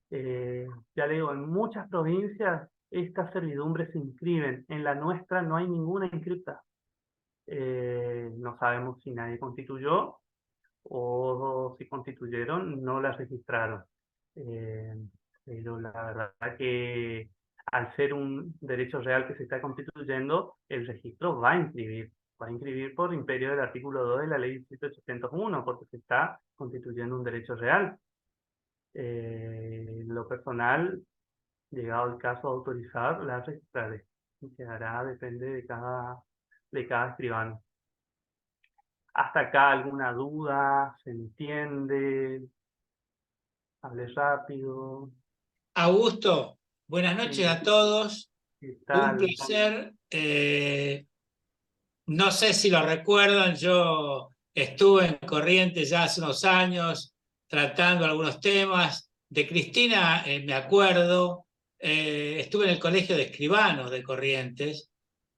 Ya le digo, en muchas provincias estas servidumbres se inscriben. En la nuestra no hay ninguna inscripta. No sabemos si nadie constituyó o si constituyeron, no la registraron. Pero la verdad que al ser un derecho real que se está constituyendo, el registro va a inscribir por imperio del artículo 2 de la ley 1801, porque se está constituyendo un derecho real. Lo personal, llegado el caso de autorizar, la registraré. Quedará, depende de cada escribano. ¿Hasta acá alguna duda? ¿Se entiende? Hablé rápido. Augusto, buenas noches a todos. ¿Qué Un tal? placer. No sé si lo recuerdan, yo estuve en Corrientes ya hace unos años tratando algunos temas. De Cristina me acuerdo. Estuve en el Colegio de Escribanos de Corrientes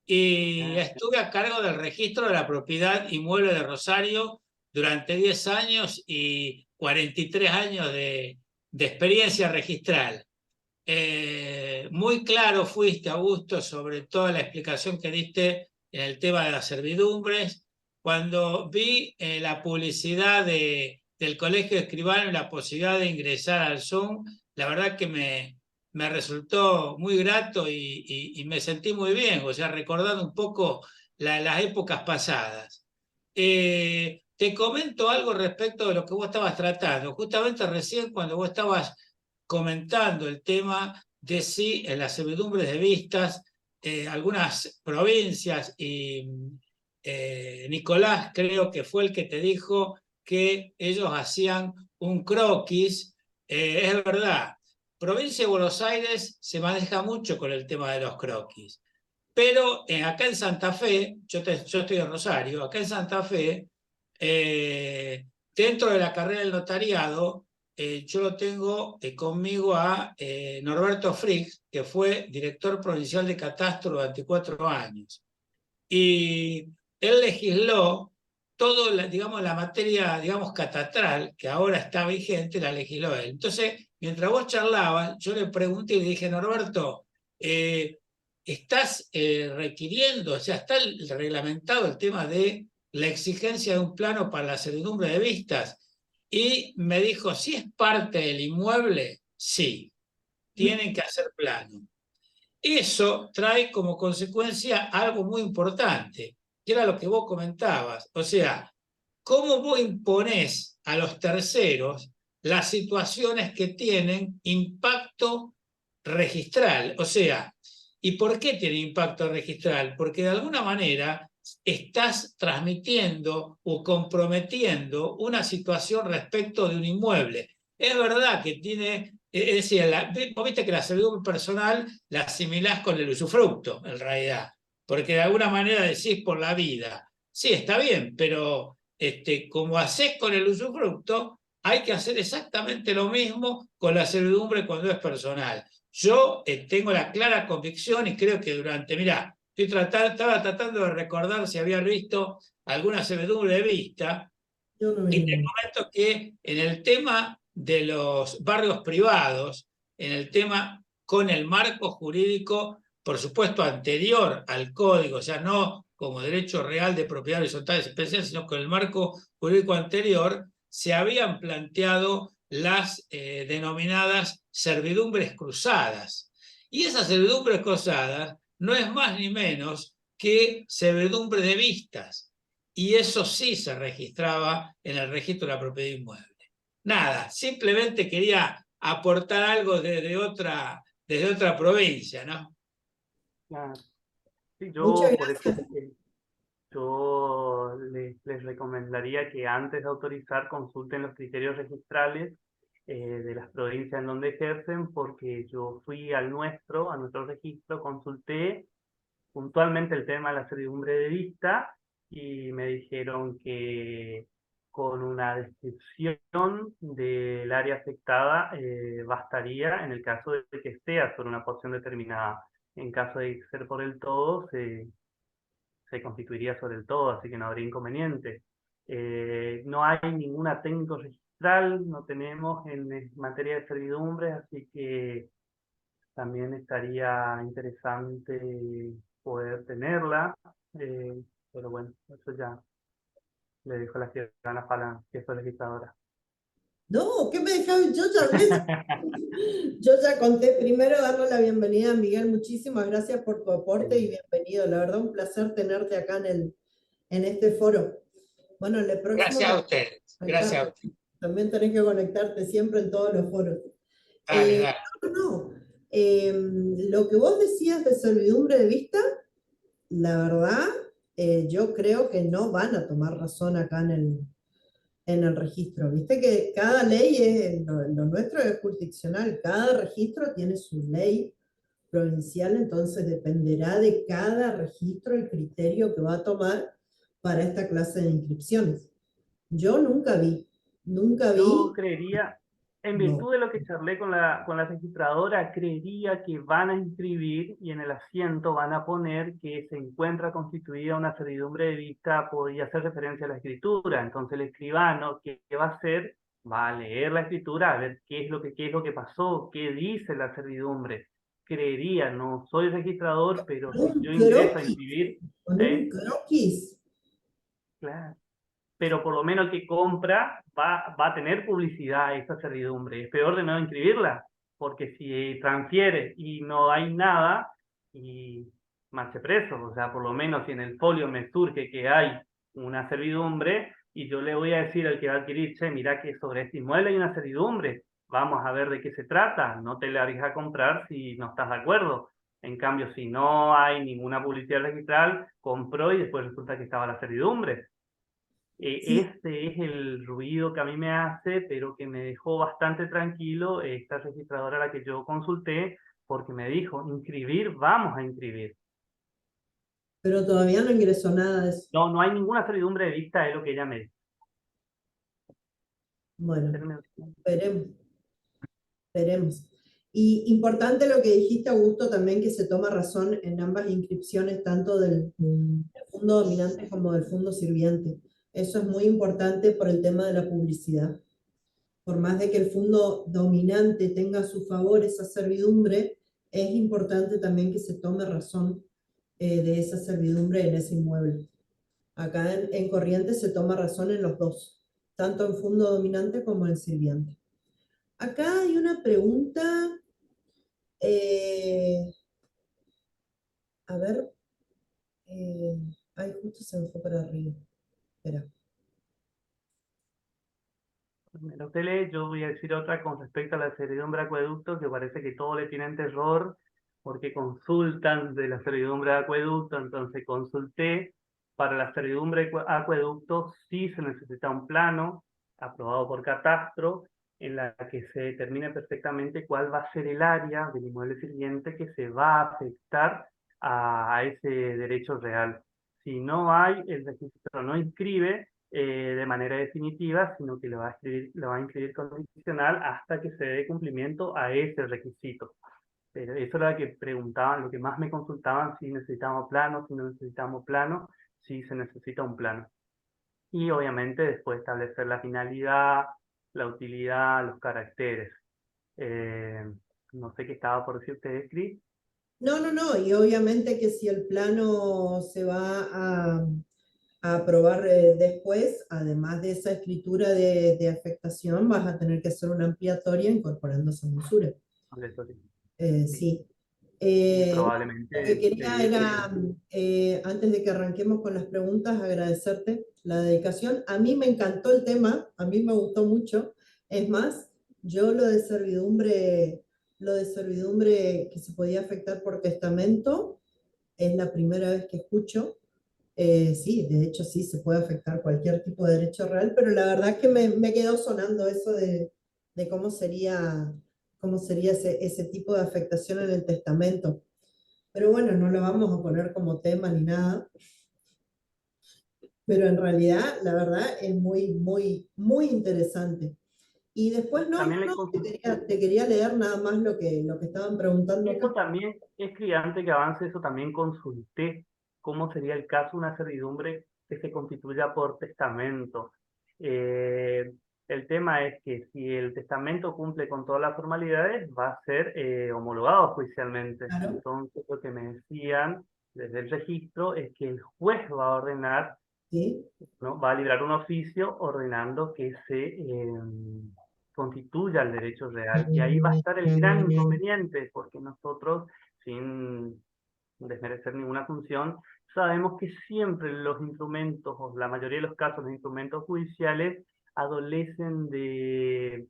y estuve a cargo del registro de la propiedad inmueble de Rosario durante 10 años y 43 años de experiencia registral. Muy claro fuiste, Augusto, sobre toda la explicación que diste en el tema de las servidumbres. Cuando vi la publicidad del Colegio de Escribanos y la posibilidad de ingresar al Zoom, la verdad que me resultó muy grato y me sentí muy bien, o sea, recordando un poco las épocas pasadas. Te comento algo respecto de lo que vos estabas tratando. Justamente recién cuando vos estabas comentando el tema de si en las servidumbres de vistas, algunas provincias, y Nicolás creo que fue el que te dijo que ellos hacían un croquis. Es verdad, provincia de Buenos Aires se maneja mucho con el tema de los croquis, pero acá en Santa Fe, yo estoy en Rosario, acá en Santa Fe, dentro de la carrera del notariado, yo lo tengo conmigo a Norberto Frix, que fue director provincial de Catastro durante 4 años. Y él legisló todo, digamos, la materia, digamos, catastral, que ahora está vigente, la legisló él. Entonces, mientras vos charlabas, yo le pregunté y le dije, Norberto, ¿estás requiriendo, o sea, está reglamentado el tema de la exigencia de un plano para la servidumbre de vistas y me dijo, si es parte del inmueble, sí, tienen que hacer plano. Eso trae como consecuencia algo muy importante, que era lo que vos comentabas. O sea, ¿cómo vos imponés a los terceros las situaciones que tienen impacto registral? O sea, ¿y por qué tiene impacto registral? Porque de alguna manera estás transmitiendo o comprometiendo una situación respecto de un inmueble. Es verdad que tiene, es decir, vos viste que la servidumbre personal la asimilás con el usufructo, en realidad, porque de alguna manera decís por la vida. Sí, está bien, pero como hacés con el usufructo, hay que hacer exactamente lo mismo con la servidumbre cuando es personal. Yo tengo la clara convicción y creo que mirá, estaba tratando de recordar si había visto alguna servidumbre de vista, Yo no vi y te ninguna. comento que en el tema de los barrios privados, en el tema con el marco jurídico, por supuesto, anterior al código, o sea, no como derecho real de propiedad horizontal especial, sino con el marco jurídico anterior, se habían planteado las denominadas servidumbres cruzadas. Y esas servidumbres cruzadas no es más ni menos que servidumbre de vistas. Y eso sí se registraba en el registro de la propiedad inmueble. Nada, simplemente quería aportar algo desde otra provincia, ¿no? Claro. Sí, Muchas yo por eso gracias. yo les recomendaría que antes de autorizar consulten los criterios registrales de las provincias en donde ejercen, porque yo fui a nuestro registro, consulté puntualmente el tema de la servidumbre de vista y me dijeron que con una descripción del área afectada bastaría en el caso de que sea sobre una porción determinada. En caso de ser por el todo, se constituiría sobre el todo, así que no habría inconveniente. No hay ninguna técnico registral, no tenemos en materia de servidumbres, así que también estaría interesante poder tenerla, pero bueno, eso ya le dejo la ciudadana para la jefa legisladora. No, ¿qué me dejaron? Yo ya hablé. Yo ya conté. Primero darle la bienvenida a Miguel. Muchísimas gracias por tu aporte y bienvenido. La verdad, un placer tenerte acá en este foro. Bueno, en el próximo Gracias a ustedes. Gracias a conectarte. ustedes. También tenés que conectarte siempre en todos los foros. Dale, dale. No. Lo que vos decías de servidumbre de vista, la verdad, yo creo que no van a tomar razón acá en el registro. Viste que cada ley lo nuestro es jurisdiccional, cada registro tiene su ley provincial, entonces dependerá de cada registro el criterio que va a tomar para esta clase de inscripciones. Yo nunca Yo vi, creería, en no. virtud de lo que charlé con la registradora, creería que van a inscribir y en el asiento van a poner que se encuentra constituida una servidumbre de vista, podría hacer referencia a la escritura. Entonces el escribano, ¿qué va a hacer? Va a leer la escritura, a ver qué es lo que pasó, qué dice la servidumbre. Creería, no soy registrador, pero Con si un yo ingreso a croquis, inscribir, con un ¿eh? croquis. Claro, pero por lo menos el que compra va a tener publicidad esa servidumbre. Es peor de no inscribirla, porque si transfiere y no hay nada, y marche preso. O sea, por lo menos si en el folio me surge que hay una servidumbre, y yo le voy a decir al que va a adquirir, che, mira que sobre este inmueble hay una servidumbre, vamos a ver de qué se trata, no te largues a comprar si no estás de acuerdo. En cambio, si no hay ninguna publicidad registral, compró y después resulta que estaba la servidumbre. Sí, Este es el ruido que a mí me hace, pero que me dejó bastante tranquilo esta registradora a la que yo consulté, porque me dijo, inscribir, vamos a inscribir. pero todavía no ingresó nada de eso. No, no hay ninguna servidumbre de vista, es lo que ella me dijo. Bueno, veremos. Veremos. Y importante lo que dijiste, Augusto, también que se toma razón en ambas inscripciones, tanto del fondo dominante como del fondo sirviente. Eso es muy importante por el tema de la publicidad. Por más de que el fondo dominante tenga a su favor esa servidumbre, es importante también que se tome razón de esa servidumbre en ese inmueble. Acá en Corrientes se toma razón en los dos, tanto en fundo dominante como en sirviente. Acá hay una pregunta, eh, a ver, ay, justo se me fue para arriba. Espera. Lo usted lee, yo voy a decir otra con respecto a la servidumbre de acueducto, que parece que todos le tienen terror porque consultan de la servidumbre de acueducto, entonces consulté. Para la servidumbre de acueducto sí se necesita un plano aprobado por catastro en la que se determine perfectamente cuál va a ser el área del inmueble sirviente que se va a afectar a ese derecho real. Si no hay, el registro no inscribe de manera definitiva, sino que lo va a inscribir condicional hasta que se dé cumplimiento a ese requisito. Pero eso era lo que preguntaban, lo que más me consultaban, si necesitamos plano, si no necesitamos plano, si se necesita un plano. Y obviamente después establecer la finalidad, la utilidad, los caracteres. No sé qué estaba por decir usted, Cris. No, y obviamente que si el plano se va a aprobar después, además de esa escritura de afectación, vas a tener que hacer una ampliatoria incorporando esa mensura. Sí. Sí. Y Lo que probablemente quería era, antes de que arranquemos con las preguntas, agradecerte la dedicación. A mí me encantó el tema, a mí me gustó mucho. Es más, yo lo de servidumbre que se podía afectar por testamento, es la primera vez que escucho. Sí, de hecho sí, se puede afectar cualquier tipo de derecho real, pero la verdad es que me quedó sonando eso de cómo sería ese tipo de afectación en el testamento. Pero bueno, no lo vamos a poner como tema ni nada, pero en realidad, la verdad, es muy interesante. Y después, También le te quería leer nada más lo que estaban preguntando acá. Eso también es que antes que avance eso también consulté cómo sería el caso de una servidumbre que se constituya por testamento. Eh, el tema es que si el testamento cumple con todas las formalidades, va a ser homologado judicialmente. Claro, Entonces, lo que me decían desde el registro es que el juez va a ordenar, sí. ¿no? Va a librar un oficio ordenando que se constituya el derecho real. Y ahí va a estar el gran inconveniente, porque nosotros, sin desmerecer ninguna función, sabemos que siempre los instrumentos, o la mayoría de los casos, los instrumentos judiciales, adolecen de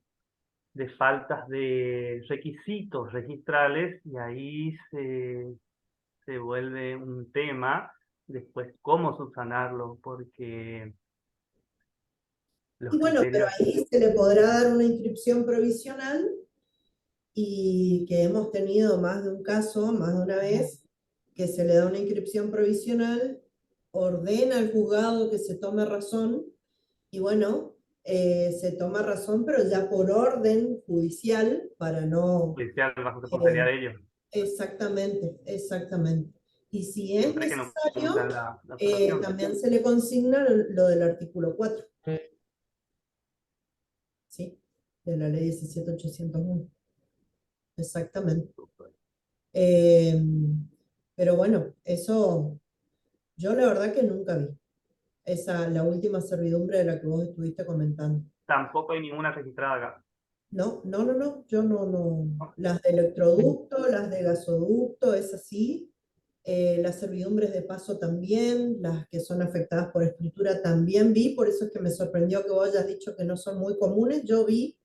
faltas de requisitos registrales y ahí se vuelve un tema después cómo subsanarlo, porque Y los bueno, pero criterios. ahí se le podrá dar una inscripción provisional y que hemos tenido más de un caso, más de una vez, que se le da una inscripción provisional, ordena al juzgado que se tome razón y bueno, se toma razón, pero ya por orden judicial para no... Judicial bajo responsabilidad eh, de ellos, exactamente. Y si es siempre que no necesario, cumplan la observación. también se le consigna lo del artículo 4, ¿sí? De la ley 17.801. Exactamente. Eh, pero bueno, eso yo la verdad que nunca vi. La última servidumbre de la que vos estuviste comentando. Tampoco hay ninguna registrada acá. No, yo no. ¿No? Las de electroducto, las de gasoducto, es así. Las servidumbres de paso también, las que son afectadas por escritura también vi, por eso es que me sorprendió que vos hayas dicho que no son muy comunes. Yo vi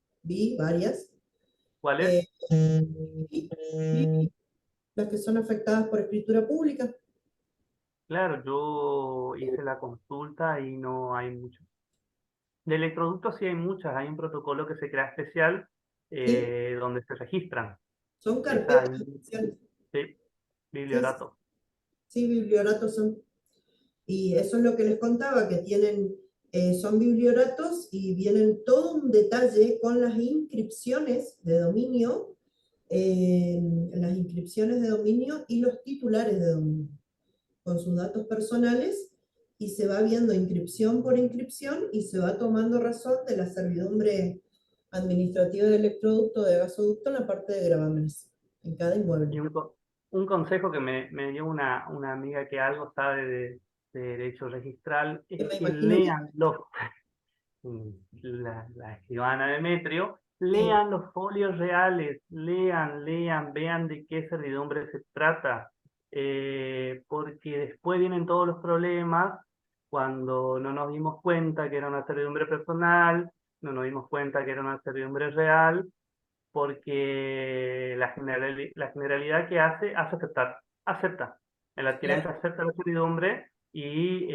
varias. ¿Cuál es? Eh, vi las que son afectadas por escritura pública. Claro, yo hice la consulta y no hay mucho. De electroductos sí hay muchas, hay un protocolo que se crea especial Sí, donde se registran. son Esa carpetas ahí, especiales. sí, Sí, bibliorato. sí, biblioratos son. Y eso es lo que les contaba, que tienen, son biblioratos y vienen todo un detalle con eh, las inscripciones de dominio y los titulares de dominio, con sus datos personales, y se va viendo inscripción por inscripción y se va tomando razón de la servidumbre administrativa de electroducto, de gasoducto en la parte de gravámenes, en cada inmueble. Y un consejo que me dio una amiga que algo sabe de derecho registral es Me que imagino que lean la escribana Demetrio, sí, lean los folios reales, lean, vean de qué servidumbre se trata, porque después vienen todos los problemas cuando no nos dimos cuenta que era una servidumbre personal, no nos dimos cuenta que era una servidumbre real, porque la generalidad que hace acepta. El adquirente claro. acepta la servidumbre y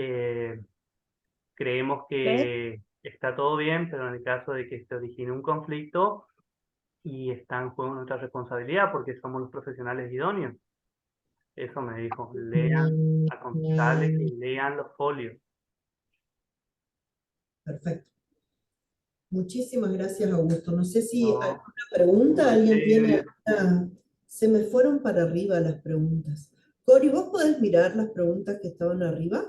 creemos que está todo bien, pero en el caso de que se origine un conflicto y está en juego nuestra responsabilidad porque somos los profesionales idóneos. Eso me dijo, lean a González y lean los folios. Perfecto. Muchísimas gracias, Augusto. No sé si No, alguna pregunta, alguien tiene ustedes, alguna. Se me fueron para arriba las preguntas. Cori, ¿vos podés mirar las preguntas que estaban arriba?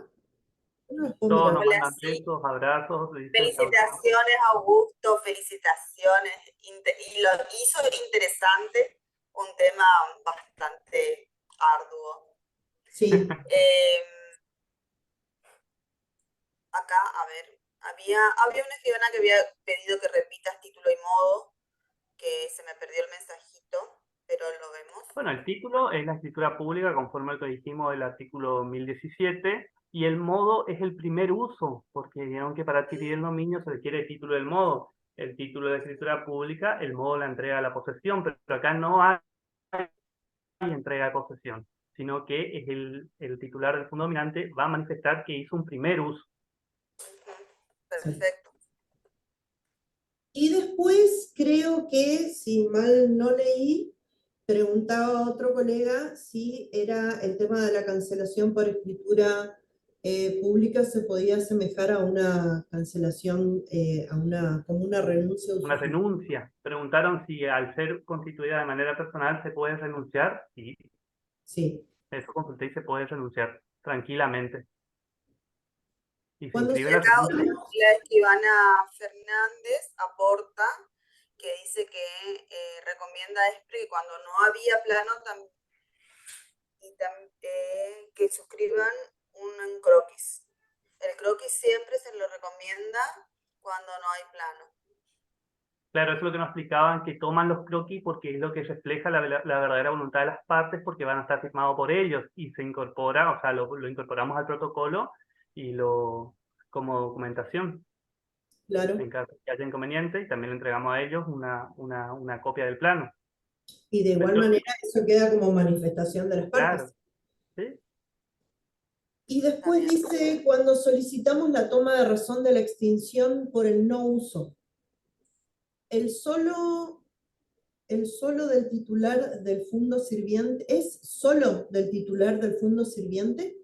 Yo no las puedo todos mirar. nos Hola, mandan sí. besos, abrazos, dicen chau, chau. Felicitaciones, Augusto, felicitaciones. Y lo hizo interesante, un tema bastante arduo. Sí, Acá, a ver, había una escribana que había pedido que repitas título y modo, que se me perdió el mensajito, pero lo vemos. Bueno, el título es la escritura pública conforme al que dijimos del artículo 1017 y el modo es el primer uso, porque digamos que para adquirir el dominio se requiere el título del modo. El título de escritura pública, el modo la entrega a la posesión, pero acá no hay entrega de posesión, sino que es el titular del fondo dominante va a manifestar que hizo un primer uso. Perfecto. y después creo que, si mal no leí, preguntaba otro colega si era el tema de la cancelación por escritura pública se podía asemejar a una cancelación, como una renuncia Una usufructuaria. renuncia. Preguntaron si al ser constituida de manera personal se puede renunciar. Sí, Sí. eso consulté y se puede renunciar tranquilamente. Y se Cuando inscribe Y la acá renuncia. la escribana Fernández aporta que dice que recomienda a ESPRI que cuando no había plano que suscriban un croquis. El croquis siempre se lo recomienda cuando no hay plano. Claro, eso es lo que nos explicaban, que toman los croquis porque es lo que refleja la verdadera voluntad de las partes, porque van a estar firmados por ellos y se incorpora, o sea, lo incorporamos al protocolo y como documentación. Claro. En caso de que haya inconveniente, y también le entregamos a ellos una copia del plano. Y de igual Pero, manera eso queda como manifestación de las claro, partes. ¿sí? Y después dice, cuando solicitamos la toma de razón de la extinción por el no uso, el solo del titular del fondo sirviente, ¿es solo del titular del fondo sirviente?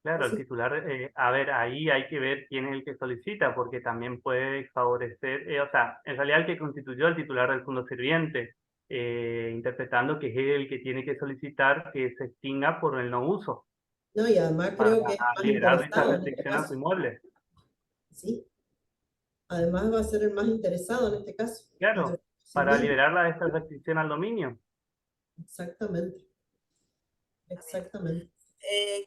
Claro, el Así, titular, a ver, ahí hay que ver quién es el que solicita, porque también puede favorecer, o sea, en realidad el que constituyó al titular del fondo sirviente, interpretando que es el que tiene que solicitar que se extinga por el no uso, ¿no? Y además para creo que es más liberar de esta interesado en este restricción a su caso. inmueble. ¿Sí? Además va a ser el más interesado en este caso. Claro, para liberarla de esta restricción al dominio. Exactamente. Exactamente.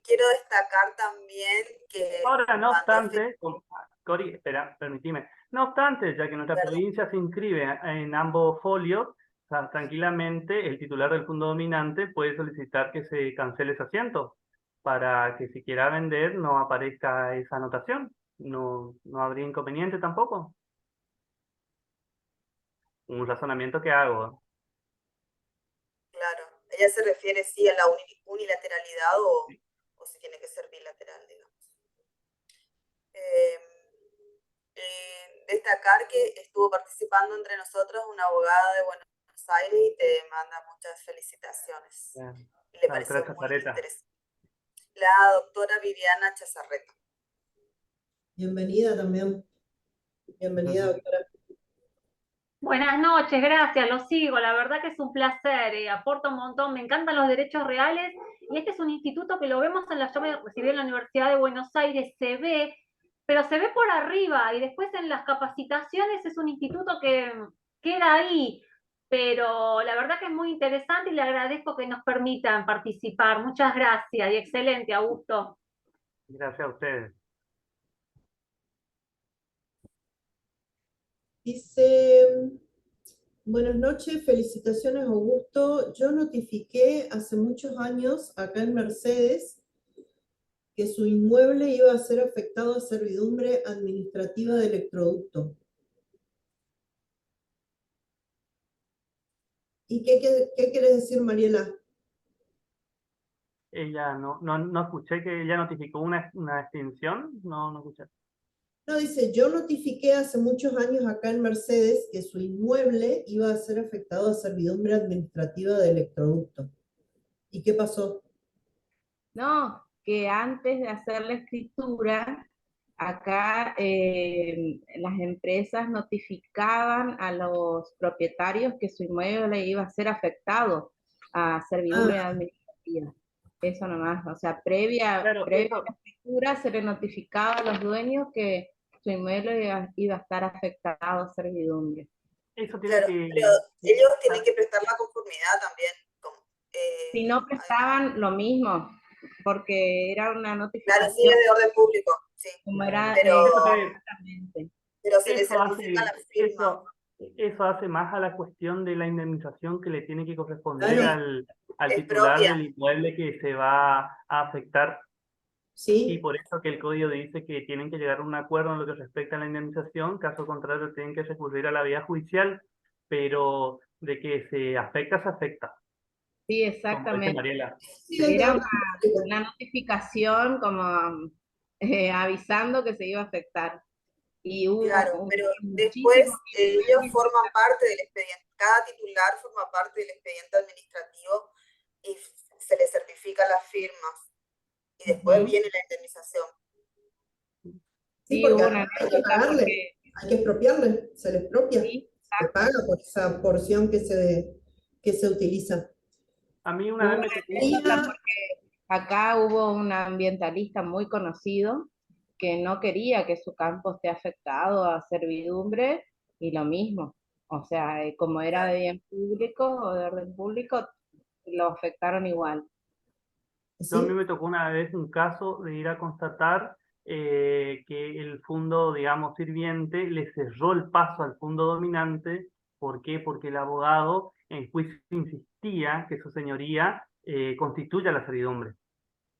Quiero destacar también que Ahora, no cuando obstante, Cori, espera, permitime, no obstante, ya que nuestra provincia se inscribe en ambos folios, o sea, tranquilamente el titular del fondo dominante puede solicitar que se cancele ese asiento para que si quiera vender no aparezca esa anotación. No habría inconveniente tampoco. Un razonamiento que hago. claro, ella se refiere sí a la unilateralidad o si tiene que ser bilateral, digamos. Destacar que estuvo participando entre nosotros una abogada de Buenos Aires y te manda muchas felicitaciones. Y le La pareció doctora muy Chazareta. interesante. La doctora Viviana Chazarreta. Bienvenida también. Bienvenida, doctora. Buenas noches, gracias, lo sigo, la verdad que es un placer, aporta un montón, me encantan los derechos reales y este es un instituto que lo vemos yo me recibí en la Universidad de Buenos Aires, se ve, pero se ve por arriba y después en las capacitaciones es un instituto que queda ahí, pero la verdad que es muy interesante y le agradezco que nos permitan participar. Muchas gracias y excelente, Augusto. Gracias a ustedes. Dice, buenas noches, felicitaciones Augusto. Yo notifiqué hace muchos años acá en Mercedes que su inmueble iba a ser afectado a servidumbre administrativa de electroducto. ¿Y qué quiere decir, Mariela? Ella no escuché que ella notificó una extinción, no escuché. No, dice, yo notifiqué hace muchos años acá en Mercedes que su inmueble iba a ser afectado a servidumbre administrativa de electroducto. ¿Y qué pasó? No, que antes de hacer la escritura, acá las empresas notificaban a los propietarios que su inmueble iba a ser afectado a servidumbre administrativa. Eso nomás, o sea, previa Claro, a la escritura se le notificaba a los dueños que su inmueble iba a estar afectado a servidumbre. eso tiene Claro, que... pero ellos tienen que prestar la conformidad también. Si no prestaban lo mismo, porque era una Claro, sí, notificación, es de orden público, sí. como era Pero, exactamente. pero se le Eso certifica la firma. eso hace más a la cuestión de la indemnización que le tiene que corresponder Claro. al Es titular propia. del inmueble que se va a afectar. Y ¿Sí? por eso que el código dice que tienen que llegar a un acuerdo en lo que respecta a la indemnización, caso contrario tienen que recurrir a la vía judicial, pero de que se afecta, se afecta. Sí, Como dice exactamente. Mariela. Sí, Era desde una, orden público. una notificación como avisando que se iba a afectar. Y Claro, pero después muchísimos ellos forman parte del expediente, cada titular forma parte del expediente administrativo y se le certifica las firmas y después Ujú. viene la indemnización. Sí, Sí, porque hubo una hay que anécdota pagarle, porque hay que expropiarle, se le expropia, sí, se paga por esa porción que se utiliza. A mí una hubo vez una me tocó... anécdota porque acá hubo un ambientalista muy conocido que no quería que su campo esté afectado a servidumbre y lo mismo. O sea, como era de bien público o de orden público, lo afectaron igual. Yo a mí ¿Sí? me tocó una vez un caso de ir a constatar que el fondo, digamos, sirviente le cerró el paso al fondo dominante. ¿Por qué? Porque el abogado en juicio insistía que su señoría constituya la servidumbre.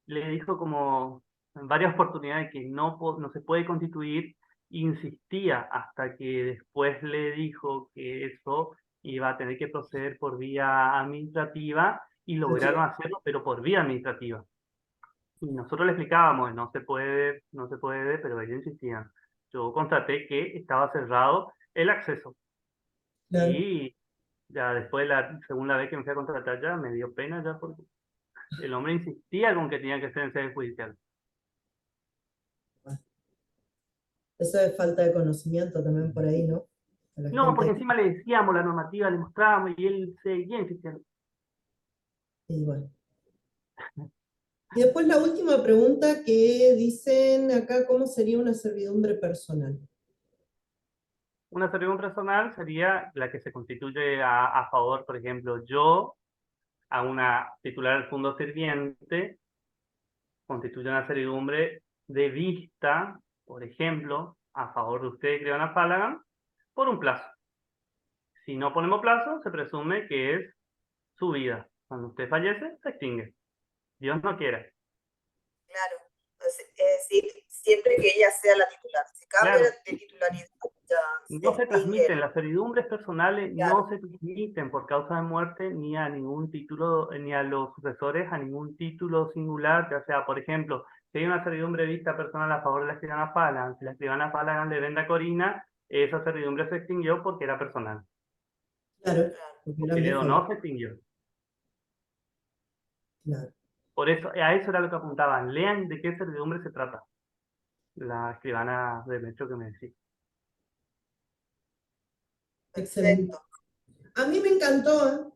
Le dijo como en varias oportunidades que no se puede constituir, insistía hasta que después le dijo que eso iba a tener que proceder por vía administrativa y lograron hacerlo, pero por vía administrativa. Y nosotros le explicábamos, no se puede, pero ellos insistían. Yo constaté que estaba cerrado el acceso. Claro. Y ya después, la segunda vez que me fui a contratar ya, me dio pena ya porque el hombre insistía con que tenía que ser en sede judicial. Eso es falta de conocimiento también por ahí, ¿no? A la No, porque gente, encima le decíamos la normativa, le mostrábamos y él seguía insistiendo. y bueno. Y después la última pregunta que dicen acá, ¿cómo sería una servidumbre personal? Una servidumbre personal sería la que se constituye a favor, por ejemplo, yo, a una titular del fondo sirviente, constituye una servidumbre de vista, por ejemplo, a favor de usted, Escribana Fálagan, por un plazo. Si no ponemos plazo, se presume que es su vida. Cuando usted fallece, se extingue. Dios no quiera. Claro. Entonces, es decir, siempre que ella sea la titular. Si cambia Claro. de titularidad, ya se No se extingue. transmiten, las servidumbres personales Claro. no se transmiten por causa de muerte ni a ningún título, ni a los sucesores a ningún título singular, ya sea, por ejemplo, si hay una servidumbre de vista personal a favor de la escribana Fálagan, si la escribana Fálagan le vende a Corina, esa servidumbre se extinguió porque era personal. Claro, Claro. porque era Si mi le hijo. donó, se extinguió. Claro. Por eso, a eso era lo que apuntaban. Lean de qué servidumbre se trata. La escribana de Metro que me decía. Excelente. Perfecto. A mí me encantó, ¿eh? A mí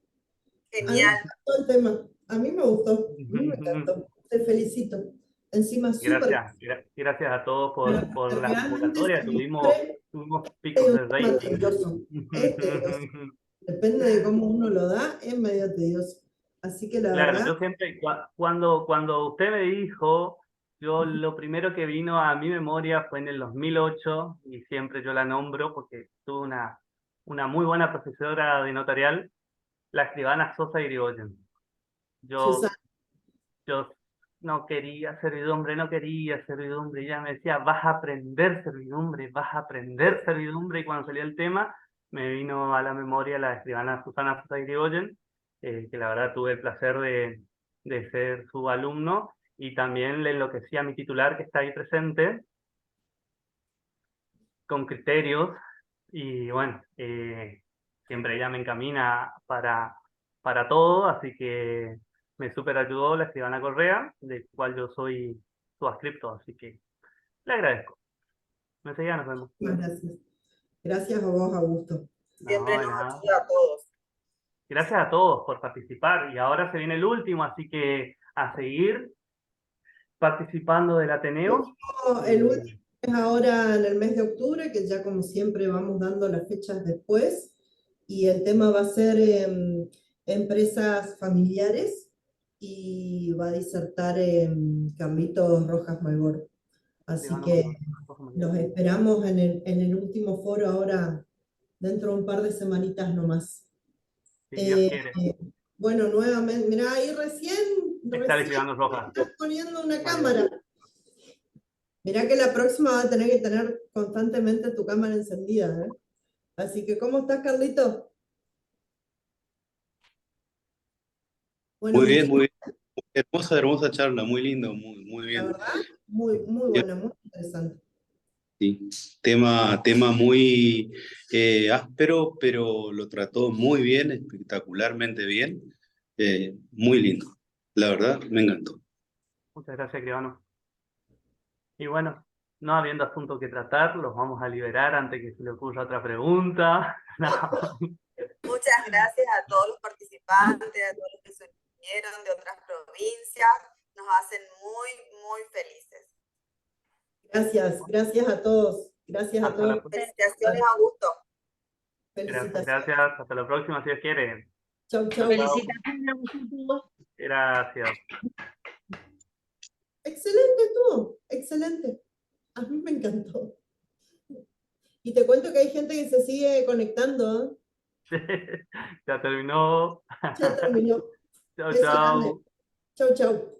me Genial. encantó el tema. A mí me gustó. A mí me encantó. Te felicito. Encima, súper. Gracias a todos Pero por la realmente convocatoria. siempre Tuvimos hay picos un de tema rating. tedioso. Es tedioso. Depende de cómo uno lo da, es medio tedioso. Así que la Claro, verdad, yo siempre, cuando usted me dijo Yo lo primero que vino a mi memoria fue en el 2008, y siempre yo la nombro porque tuve una muy buena profesora de notarial, la escribana Sosa Irigoyen. Yo, Susana, yo no quería servidumbre, no quería servidumbre, y ella me decía, vas a aprender servidumbre, vas a aprender servidumbre, y cuando salió el tema, me vino a la memoria la escribana Susana Sosa Irigoyen, que la verdad tuve el placer de ser su alumno, y también le enloquecía a mi titular que está ahí presente, con criterios, y bueno, siempre ella me encamina para todo, así que me súper ayudó la escribana Correa, del cual yo soy su adscripto, así que le agradezco. Enseguida nos vemos. muchas gracias. Gracias a vos, Augusto. Siempre No, de nos nada. ayuda a todos. Gracias a todos por participar, y ahora se viene el último, así que a seguir participando del Ateneo. El último es ahora en el mes de octubre, que ya como siempre vamos dando las fechas después, y el tema va a ser empresas familiares, y va a disertar Carlitos Rojas Malboro. Así que los esperamos en el último foro ahora, dentro de un par de semanitas nomás. Si Dios quiere. Bueno, nuevamente, mirá, ahí recién Está escribano Rojas. estás poniendo una Vale. cámara. Mirá que la próxima va a tener que tener constantemente tu cámara encendida, ¿eh? Así que, ¿cómo estás, Carlito? Bueno, Muy bien, muy bien. Hermosa, hermosa charla, muy lindo, muy la bien. verdad, muy buena, muy interesante. Sí. Tema muy áspero, pero lo trató muy bien, espectacularmente bien. Muy lindo. La verdad, me encantó. Muchas gracias, escribano. Y bueno, no habiendo asunto que tratar, los vamos a liberar antes que se le ocurra otra pregunta. No. Muchas gracias a todos los participantes, a todos los que se unieron de otras provincias. Nos hacen muy felices. Gracias a todos. Gracias a Hasta la todos. Felicitaciones, Augusto. Felicitaciones. Gracias. Hasta la próxima, si Dios quiere. Chau, chau. Felicitaciones. Gracias. Excelente estuvo, excelente. A mí me encantó. Y te cuento que hay gente que se sigue conectando, ¿eh? Ya terminó. Ya terminó. Chao, Beso grande. chao. Chau, chau.